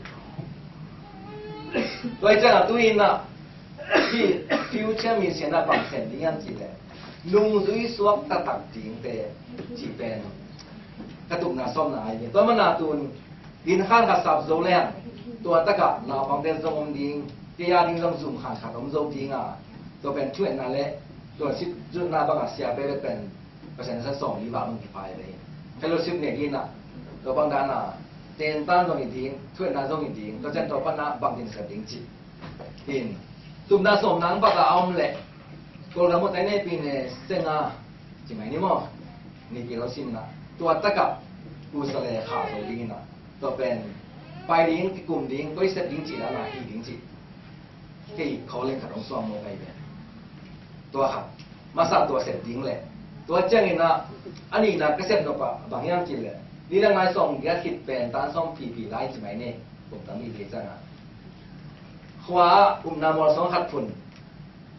ตัวจ้าตัวอินน่ะที่ฟิวเจอร์มีเสียงน่ะบางเส้นที่ยังจีเลยลุงซุยสวกตะตักจริงแต่จีเป็นกระตุกหน้าซ้อมหน้าเนี่ยตัวมันหน้าตุนดินข้างกับสับโซเลียนตัวตะกะหน้าฟังเต้นทรงอมดิ้งที่ยาดิ้งทรงสุ่มขาดอมโซดิ้งอ่ะตัวเป็นช่วยนั่นแหละตัวชิดจุดหน้าบางเสียไปเป็นเปอร์เซ็นต์สัก2 หรือบาทมึงกี่ไฟเลยเฟลโลชิพเนี่ยกินอ่ะตัวบางด้านอ่ะเต้นต้านตรงอีดิ้งช่วยหน้าตรงอีดิ้งตัวเจนตัวปั้นหน้าบางดิ้งเสียดิ้งจีกินตุ่มหน้าสมนังปากเอาอมเละตัวเราหมดในปีเนี่ยเส้นอ่ะจริงไหมนี่มั้งนี่กี่เราชิมนะตัวตะกับกูสเลขาตัวดิ้งนะตัวเป็นไปดิ้งกลุ่มดิ้งตัวเสร็จดิ้งจีแล้วนะอีดิ้งจีที่เขาเล่นขนมซ้อมโมไปเนี่ยตัวหักมาสั่งตัวเสร็จดิ้งเลยตัวเจ้านี่นะอันนี้นะก็เสร็จตัวปะบางอย่างจีเลยนี่เรื่องนายส่งแกคิดเป็นตานส่งผีไล่ใช่ไหมเนี่ยผมตั้งมีเรื่องจังอ่ะขวาน้ำมอสองขัดฝุ่น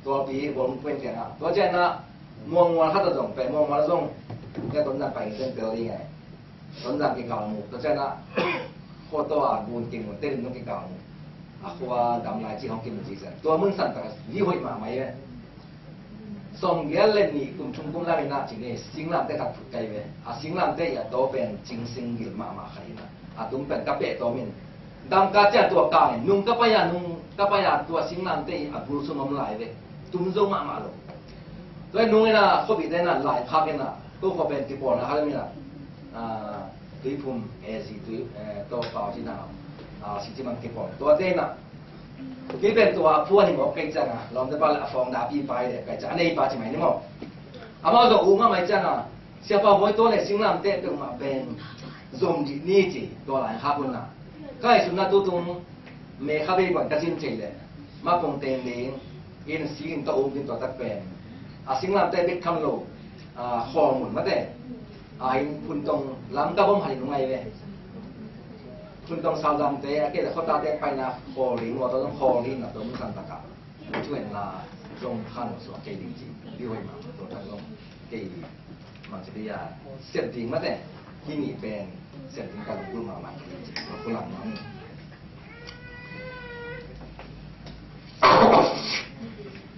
ตัวปีบนเป็นแก่นะตัวเจ้านะมวงขัดตัวส่งเป็นมวงส่งแกต้นนั้นไปเส้นเกลียวยังไงต้นนั้นกินกาวหมูตัวเจ้านะโคตรตัวบุญกินหมดเต้นต้องกินกาวหมูขวาดำลายจีของกินหมดจีเสร็จตัวมึงสั่นแต่ยี่ห้อมาไหมเนี่ยส som ghé lên nhị cùng chung cũng làm na chỉ này sinh làm thế thật cái về sinh làm thế ya to bên chính sinh gil mà khai na tung bên cà phê to mình đam cá chả tua cá nung cà phê ya tua sinh làm thế bul sum om lại về tung dâu mà rồi rồi nung na có bị thế na lại khác cái na tôi có bên cái bộ na hay mình na tùy phum gì tùy to vào thế nàoสิ่งที่มันเก็บผลตัวเจนอ่ะที่เป็นตัวพวกนี่บอกไก่จังอ่ะลองจะไปละฟองดาบีไปเลยไก่จังอันนี้ปาจิไหมนี่มั้งอามาตัวอุ้งมาไม่จังอ่ะเสียเปล่าไว้ตัวเลยสิ่งนั้นเต้ตัวมาเป็นส่งจีนี่จีตัวหลายข้าบุญน่ะก็ไอ้สุนัขตัวตรงเมฆข้าไปก่อนกระชินจีเลยมาคงเต็มเลยอินสิ่งตัวอุ้งกินตัวตะเป็นสิ่งนั้นเต้เป็นคำโลข้อมูลมาเต้คุณตรงล้ำกับผมหายตรงไหนเลยคุณต้องสาวดำเตะเกี่ยวกับเขาตาเตะไปนะคอลิงว่าต้องคอลิงนะต้องสั่งตะกับช่วยนาจงขันส่วนเกลิจีที่ไว้มาตัวทั้งต้องเกลิมันจะได้ยาเสียบจริงมั้ยแต่ที่นี่เป็นเสียบจริงการพูดมาใหม่คุณหลังนั้น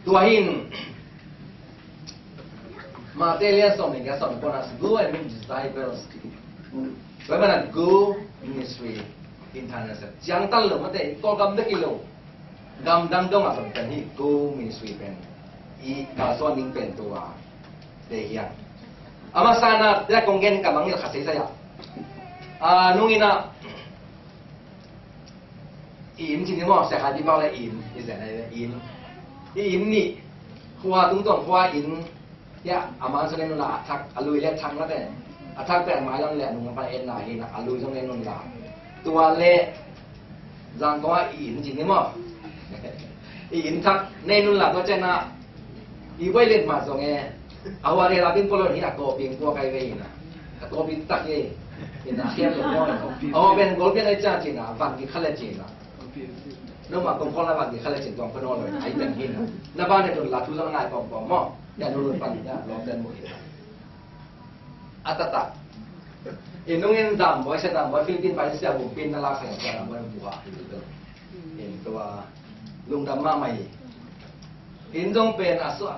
ตัวหินมาเตะเลี้ยงสองหนึ่งกับสองคนนั้นกูไอ้มินจิตใจเป็นสิ่งเพราะมันกูministry international จังตั้งลงมาแต่ก็กำลังกิโลกำลังต้องมาสนใจที่กู ministry เป็นอีกาส่วนหนึ่งเป็นตัวเดียร์อามาสานะเด็กคงเงินกำลังจะขัดเสียนุ่งอินะอินจริงๆมั้งเสียหายที่บ้านเลยอินที่เสียอะไรอินนี่หัวตุ้งต้นหัวอินเนี่ยอามาส่วนนั้นน่ะทักอลุยเล็กทักนั่นแหละทักแต่หมายลังแหละนุ่งไปเอ็นไหนนะอลุยส่วนนั้นนุ่งละตัวเละจังตัวอินจริงๆมั้งอินทักในนุ่งละตัวเจน่ะอีไว้เล่นมาส่งเงี้ยเอาอะไรเราเป็นคนที่อยากโกบิงพวกใครไปนะโกบิงตักเย่เป็นอาเซียนตัวน้อยเอาเป็นโกบิงไอ้จ้าจีน่ะฟังกี่ขั้นเลยจีน่ะนู่นมาตรงคนละฟังกี่ขั้นเลยจีนตรงพนอเลยไอ้เป็นหินน้าบ้านเนี่ยโดนลาทุสงายปอมๆมั้งอย่าโดนฟังอย่าลองเดินหมดอัตตะเอ็นตรงนี้ดำบ่อยเสียดำบ่อยฟิลิปปินส์ไปเสียบุกปินนั่นละแข่งกันบ่อยบัวเอ็นตัวลุงดำมาใหม่เอ็นตรงเป็นอาสวะ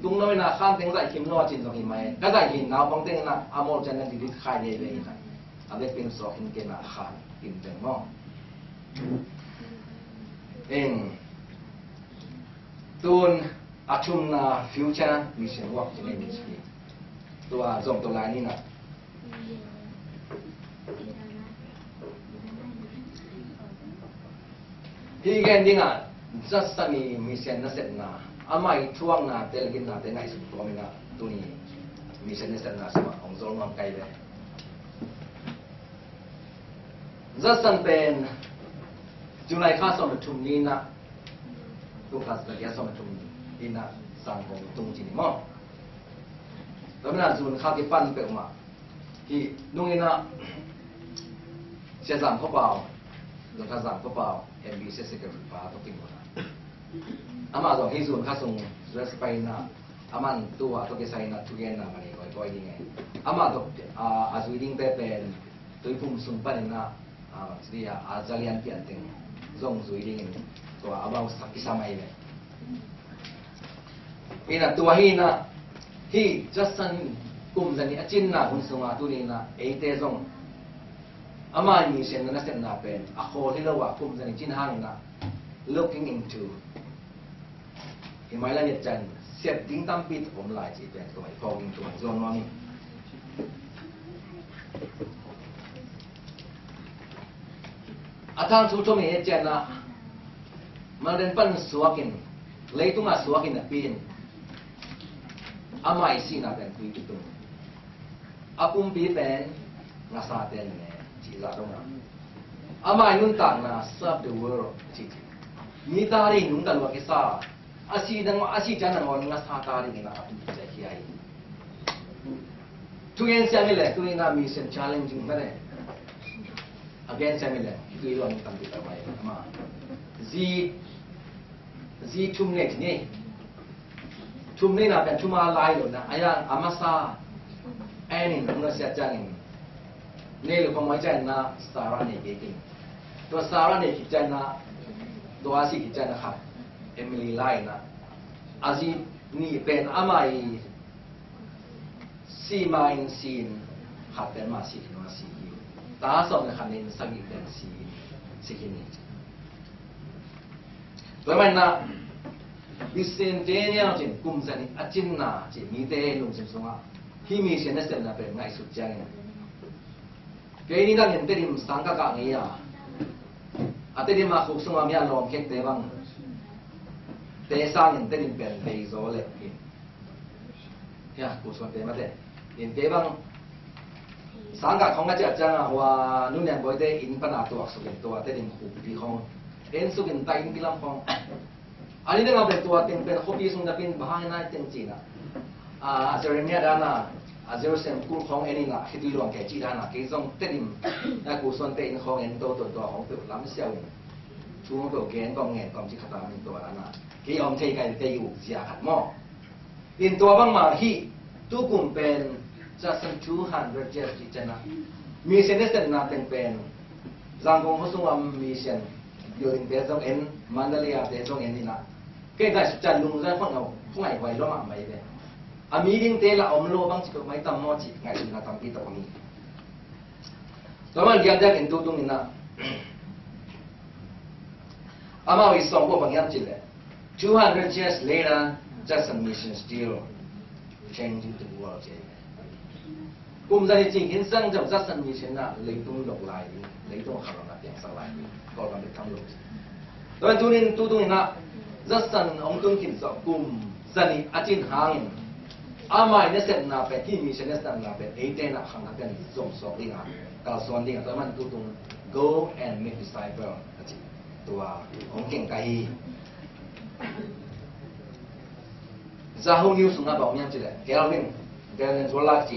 ตรงนั้นนะข้ามเต็งใส่คิมโนจินตรงนี้ไหมก็ได้หินน้ำบางเต็งนะอามอลจันทร์ดิลิขายเลยนะอันนี้เป็นสองหินเกณฑ์อาหารกินเป็นหม้อเองตูนอาชุมนาฟิวเจอร์มิชชั่นวอล์กจะไม่มีสิ่งตัวส่งตัวลายนี่นะที่แกนดิ้งอ่ะจัสมีมิชชั่นนั่นเสร็จนะอามาอีช่วงน่ะเตลกินน่ะเตลไงสุดตัวมีน่ะตัวนี้มีเส้นเส้นน่ะสมาของโซลมันไกลเลยจัสเป็นจุลัยข้าสมทุมนี้น่ะตัวข้าสมัยสมทุมนี้น่ะสังของตรงจีนมั้งแล้วน่ะจุนข้าที่ปั้นเปิดมาที่นู่นนี่น่ะเสียสามข้อเปล่าโดนข้าสามข้อเปล่าMBC secretary ป้าต้องติงหมดอามาส่งให้ส่วนข้าส่งเรสไปนะอามันตัวตัวเกษตรนะทุกอย่างนะมันเองก็ยังไงอามาตัวอาจจะดิ้งแต่เป็นตัวพุ่มสุ่มไปนะสิอาจจะเรียนเปลี่ยนถึงส่งสุยดิ้งตัวอาบ่าวสักที่สมัยเลยนี่นะตัวที่นะที่จัสซันกลุ่มนี้จินนะคุณสมาตัวนี้นะเอเตส่งอามามีเส้นนั้นเส้นน่ะเป็นอาโคที่เราว่ากลุ่มนี้จินห้างนะ looking intoหมายละเอียดจันเสียบดิ้งตั้มปิดผมหลายจีเป็นตัวไอ้ฟองตัวโซนนี้อาทางสุดที่มีเจนนะมาเดินปั้นสวกินเลยตุ้งอาสวกินน่ะปีนอาไม่สินะเป็นคุยตุ้งอาปุ่มปีเป็นงาซาเตนเนี่ยจีจ้าตรงนั้นอาไม่นุ่นต่างนะ serve the world จีมีตาดีนุ่งกันว่ากิซ่าอาชีดังว่าอาชีจันทร์วันนี้สาตาดีนะทุกใจขี้ไอทุกอย่างเสียไม่เลยทุกอย่างมีเส้น challenging ไม่เลย again เสียไม่เลยทุกอย่างมีตั้งติดเอาไว้มาจีทุ่มเล็กนี่ทุ่มนี่นะเป็นทุ่มอะไรอยู่นะอายังอามาซาแอนนี่นุ่งเสียจังนี่ลูกผมไม่ใจนะสาระนี่เก่งตัวสาระนี่คิดใจนะตัวอาชีคิดใจนะครับเอมิลีไลน์นะอาชี นี่เป็นอะไรซีมาอินซีนขัดเป็นมาสิมาสิตาสมขันนินสักิเป็นซีสิกินิแล้วมันนะบิสเซนเตเนียจินกุมจันนี่อาจินนาจิมีเตลุงจินสงะที่มีเชนเซนนะเป็นไงสุดจังเกนี่นั่งเห็นเตดิมสังกักะเงียอาเตดิมมาคุกสงะมีอารมณ์เค็กเตบังเตสร้างเห็นเตดิมเป็นเตโซเล็กอินเนี่ยกูสอนเตมาเตเห็นเตบังสังกัดของอาจารย์จังว่านู่นเนี่ยบ่อยเตอินปนาตัวสุกินตัวเตดิมคุกปีของเอ็นสุกินไตอินกิลำของอันนี้เราเป็นตัวเต็มเป็นข้อพิสูจน์จะเป็นบ้านน่าเต็มจริงอ่ะอาจารย์เนี่ยด้านน่ะอาจารย์เซมกุลของเอ็นี่น่ะคิดดูลองแกจีด้านน่ะเกี่ยวกับเต็มนะกูส่วนเต็มของเอ็นตัวของตัวล้ำเสียวช่วงตัวเกณฑ์กองเงินกองจิตขตาเป็นตัวนั้นน่ะเกี่ยวกับเทกันเตอยู่เสียขัดหม้ออินตัวบางมาที่ตู้กลุ่มเป็นจะสังชูหันเรเจอร์จิตนะมีเส้นเส้นน่ะเป็นจังกงเขาส่งว่ามีเส้นอยู่ในเตจงเอ็นมันดาลีอาเตจงเอ็นนี่นะเกี่ยวกับจันลุงจะฟังเอาฟังไอ้ไว้ล้อมาไม่ได้อามีดิ้งเตละอมโลบางสิ่งไม่ตั้มมอจิไงสุนัขตั้มปีตรงนี้แล้วมันยังจะเห็นตัวตรงนี้นะอามาวิสองพวกบางอย่างจิเลย200 years later just a mission still changing the world กลุ่มใจจริงเห็นสังจะ just a mission นะเลยต้องหลอกลายเลยต้องหาเราเปลี่ยนสลายก็กำลังทำลงแล้วตัวนี้นะ just an องค์ตุนกินสองกลุ่มสนิอาจินหางอามาเนี่ยเสร็จนาเป็นที่มีเช่นนั้นนาเป็นเต้นขังนักกันส่งสอบดิ้งอ่ะกล่าวสอนดิ้งอ่ะตัวมันตัวตรง go and make disciple ตัวองค์เก่งไกลจะหูนิวสุนัขบอกยังจีเลยแกเราเป็นตัวลักจี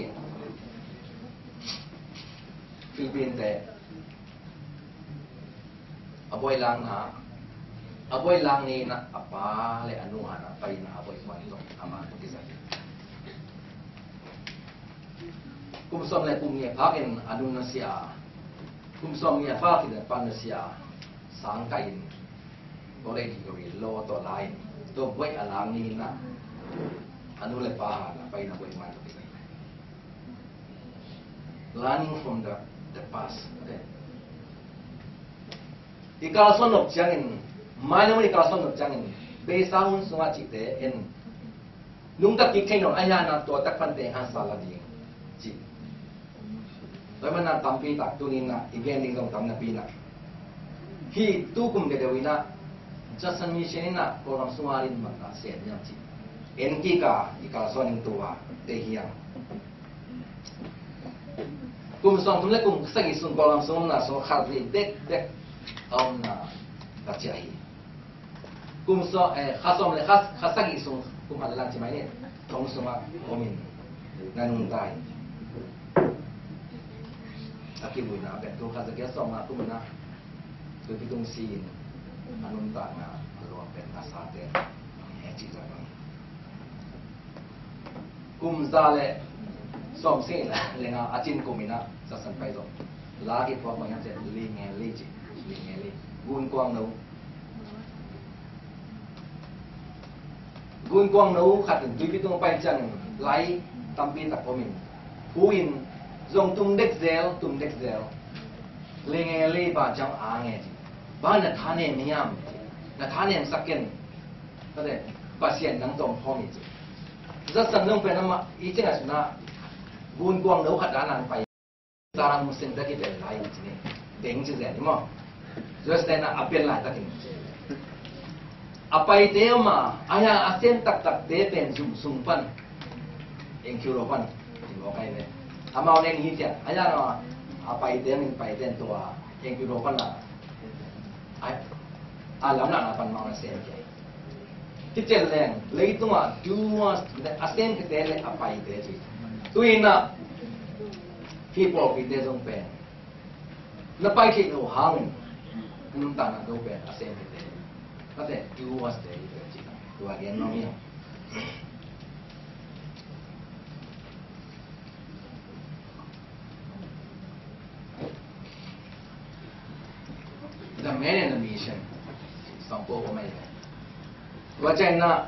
ฟิลิปปินส์แต่อบอยลังนะอบอยลังนี่นะapa le anu hanaไปนะอบอยมันต้องอามาตุกิสัยกุมสมเลยกุมเนี่ยพักเอ็นอนุนัสยากุมสมเนี่ยพักที่เนี่ยปันนัสยาสังกัยตัวเลขที่เรียนโลตัวไลน์ตัวบอยอลังนี่นะอนุเลยปาหาไปนะบอยมันตุกิสัย learning from the past ikaw sonok jangin mai naman ikaw sonok jangin besahun sunga chite en nung tak kikai non aya na to tak pante han sala di chi laman na tampi tak tunin na igen ding dong tam na pina hi tu kum de dewina jasan mi shenina korang sumarin mata sen yang chi en ki ka ikaw soning tuwa te hiang kum song tum le kum sagi sun korang sum na so khat ri dek ông là đặt chạy cùng so khá xong lại khá sắc ý xuống cùng hẳn là làm chỉ máy này không xuống mà của mình ngay nung tài à khi buổi nào bẹt tôi khá sắc xong mà cũng na tôi đi tung xin anh nung tài mà rồi bẹt là sao thế hết chỉ rồi cùng ra lại xong xin là lên à trên của mình á ra sân bay rồi lá cái phong bằng sẽ lên nghe lên chỉ guôn quang nấu khát từng tuy biết tung bay chân lấy tâm pin tập của mình phú in dùng tung đếch dẻo lên nghe lên bà trong á nghe gì bà là thà nè miam là thà nè sắc kiến có thể bà xiên nắng tôm phong gì rất sẵn lông phải nằm ý chính là na guôn quang nấu khát đã làm phải ra làm một sinh ra cái để lại gì này tiếng chữ rẻ đúng không just then apel lah takin apa ite ma aya asen tak de pen sumpan eng kyuropan mo kai ne amao ne ni tia aya no apa ite min pai ten tua eng kyuropan la ai alam na pan ma sen ke kitel leng leitunga duas asen ke de le apa ite ji tuina people ki de jong pen na pai ki no hang nung tanah tu ber asem itu, kata jual dari itu cina, dua gen nomia. The man in the mission, sampo ko may. Wajah na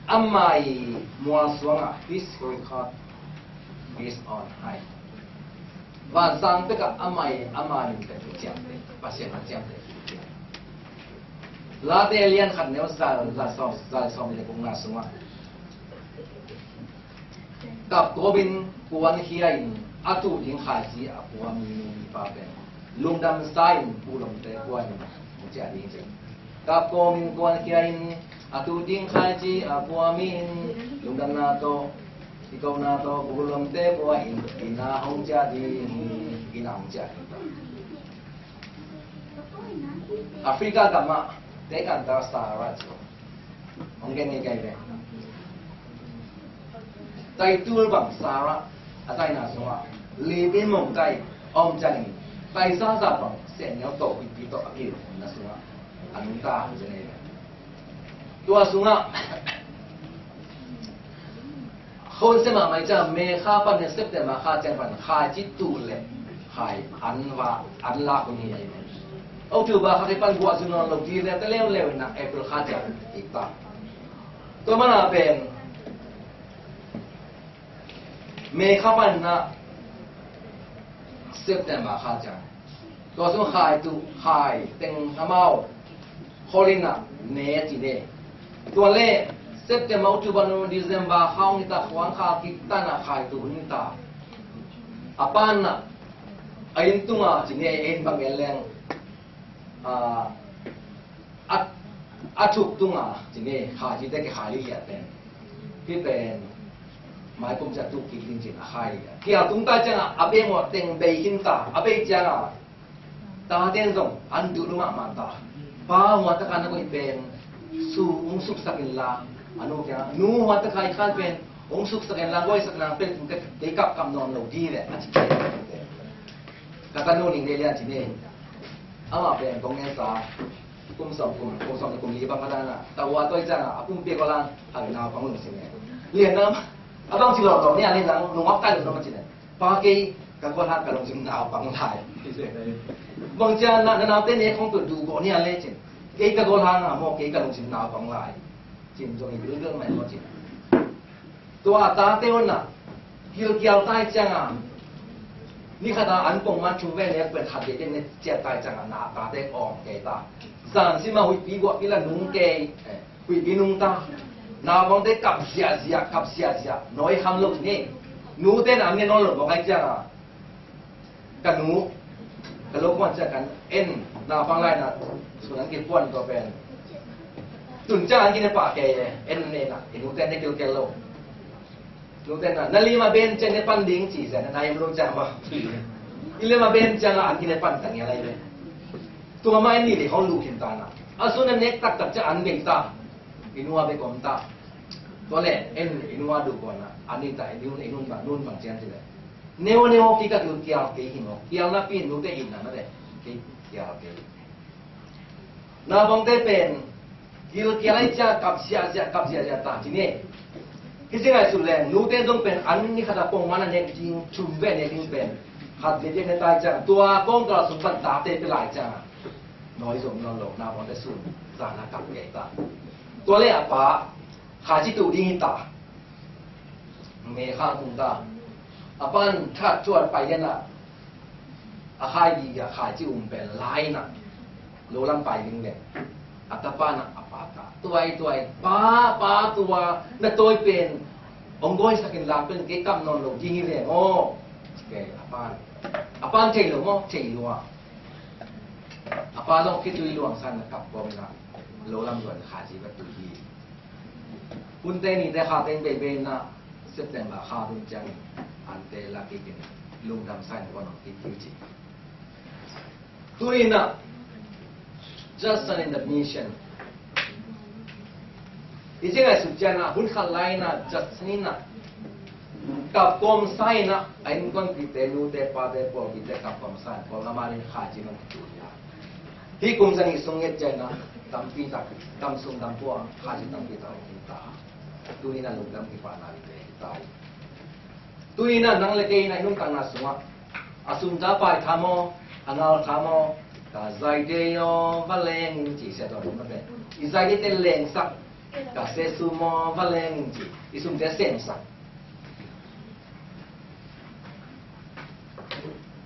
amai mua xuống his going hard is on high và sang tất cả amai mình phải chém bác sĩ chém lá tê liên khát nếu ra xong thì cũng là xuốngกับตัวบินกวนเฮียนอาตุยิงขายจีอาปัวมีปาเป็นลุงดำไซน์ปูลงเตะกวนมุจาดีจริงกับตัวบินกวนเฮียนอาตุยิงขายจีอาปัวมีลุงดำนาโตที่กนาโตปูลงเตะกวนอินาฮงจาดีอินาฮงจาดีแอฟริกากับมาเตะกันตาสาราจีองเกนี่ไกลเลยใจตัวบังสาระอาจารย์น่าสงฆ์ลีบินมงใจอมจันใจสร้างสรรค์เสียงเนี้ยโตปีโตอะไรน่าสงฆ์อันนี้ตาจะเนี่ยตัวสงฆ์คนเสมาไม่จะเมฆาปันเสพแต่มาข้าแจ้งปันข้าจิตตูเลยข้าอันว่าอันละคนนี้เอาถือว่าข้าที่ปันบัวสุนทรลงทีเลยแต่เร็วนะเอเปิลข้าแจ้งอีกตาตัวมันเป็นเมฆาปันนะเซปเทมเบอร์ข้าจังตัวส่วนขายตุขายเต็งน้ำเมาโคลินะเนจิเนตัวเล่เซปเทมเบอร์จุบันนู้นเดือนบาข้าวนิตาขวางข้ากิตานะขายตุนิตาอาปันนะไอ้ยินตุงะจิเนเอ็นบางเรื่องอัดฉุกตุงะจิเนขายจิตได้แค่ขายลิเลียเป็นที่เป็นหมายผมจะถูกกินจริงๆใครที่อาตุ้งตาจังอาเบงว่าเต็งเบยินตาอาเบจังตาเต็งส่งอันดูรุมะมันตาป้าหัวตะการนักเป็นสูงสุขสักินลาอันนู้นแค่นู้หัวตะการขันเป็นองสุขสักินลาก็สักนางเป็นเด็กกับกำนอนโลดีเลยอันที่เกิดกระตันนู้นเรียนที่นี่อามาเป็นตรงนี้ซะกุมสองกุมลีบังคับนะแต่ว่าตัวจังอาปุ่มเปียกลังหายหน้าฟังหนึ่งสิ่งนี้เรียนน้ำabang si lorong ni alin lang nungap tayo naman sila. Pakai kagwahan kalong sim na pang lai. Bang jan na natin ni kung tudugo ni alin chin. Kay kagwahan na mo kay kalong sim na pang lai. Chin so ni bilang mai mo chin. Tua ta teo na. Hil kiao tai chang ni khata an pong man chu ve le pen khat de ne che tai chang na ta te ong ke ta. San si ma hui pi gwa pi la nung ke. Hui pi nung ta. nào bằng đấy cặp xìa nói ham lúc nhỉ nú tên anh nghe nói lúc cái chăng cả nú cái lúc quan trọng cái en nào phang lại là sốนั้น cái quanตัวเป็นตุ่นจ้าอันกินในปากแกenเนี่ยนะนú tênในเกลโลนú tênนั่นลีมาเบนเจนในปันดิ้งจีเสนนายไม่รู้จักว่าอีเลมาเบนจังอันกินในปันต่างอะไรเลยตัวมาอันนี้ที่เขาลูกเห็นตานะอาส่วนนั้นเน็กตักจะอันเบงตาอินัวไปก่อนตาตัวแรกอินัวดูก่อนนะอันนี้แต่อินุนบางนู่นบางเจ้าที่เลยเนวกี่ก็คือเกี่ยวกับหินเกี่ยวนับปีนดูแต่หินนั่นแหละเกี่ยวกับนาบังเตเป็นเกี่ยวอะไรจะกับเสียตาที่นี่ที่สิ่งอะไรสุดแรงนูเตต้องเป็นอันนี้ขนาดปงมันเนี่ยจริงชุมเวเนี่ยจริงเป็นขัดเด็กในตายจังตัวก้องกระสุนปันตาเตเป็นหลายจังน้อยสมนอนหลงนาบังเตสูนสารกับเกตาตัวเล็กป่าขาจิตุดีตาเมฆาตุงตาอาปันถ้าจวนไปเนี่ยนะอาขายดีกับขายจิอุ่มเป็นลายนะโลลังไปดึงเลยอัตปานะอาปาตาตัวป้าตัวนั่นตัวเป็นองค์ก้อยสกินลาเป็นเกี่ยวกับนอนหลงจริงเลยโอ้แกอาปันเฉยหรือมั้งเฉยหรือวะอาปาต้องคิดดูหลวงสั้นนะครับก็ไม่นะโลลังด่วนขาจีแบบตุลีคุณเตนี่แต่ขาเต็งเบนนะเซปเทมเบอร์ขาบุญจังอันเตลักกินลุงดำไซน์วันที่คิวจีตัวนี้นะ just an admission อีเจ้าไอ้สุดเจนะหุ่นขันไลนะ just นี่นะกับกอมไซนะไอ้นุ่งคนกิเตนูเตปาเตปอกิเตกับกอมไซพอละมาเรียนขาจีมันตุลีที่กุมสันนิสงเกตเจนะตามปีตักตามส่งตามพวกขาจีตามปีตักกินตาตัวนี้นะลุงดำกิปานาลิเตตายตัวนี้นะนั่งเล็กๆนะนุ่งต่างนาสวะอาสุนจ้าไปทำอันนั้นทำกาใจเดียวว่าแรงจีเสียตัวนี้มันเป็นอีใจเดียวเลงสัก Kasi semua valeng ji, isum dia sensa.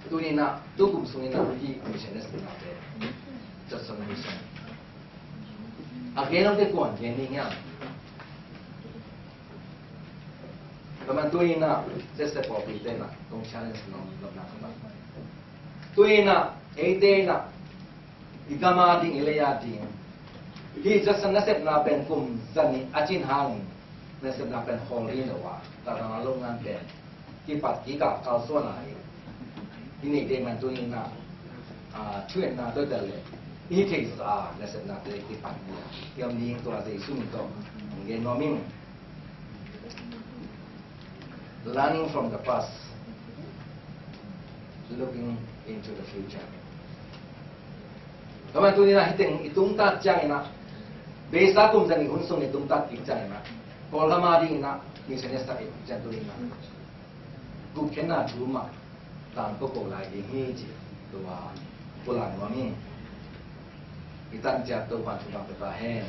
Tu ni nak, tu kum sungi nak pergi mission ni sebenarnya. Just some mission. Again, dia kuan, dia ni yang. Kaman tu ni nak, just step off itu nak, tong challenge nak nak. Tu ni nak, itu nak, igama ding ilaya ding. He just nasib na pen kum zani ajin hang nasib na pen holy no wa ta na long ngan pen ki pat ki ka kal so na ini de man tu ni na chuen na to da le ni ke sa nasib na de ki pat ni yam ni to se sum to nge no min learning from the past looking into the future. Kaman tu ni na hiteng itung ta jang na Besa kum zani unsung ni tumtat ikjai na. Kol hamadi na ni senesta ikjai tu na. Kum kena cuma tanpa kau lagi hiji tua pulang wami. Kita jatuh pada berbahen.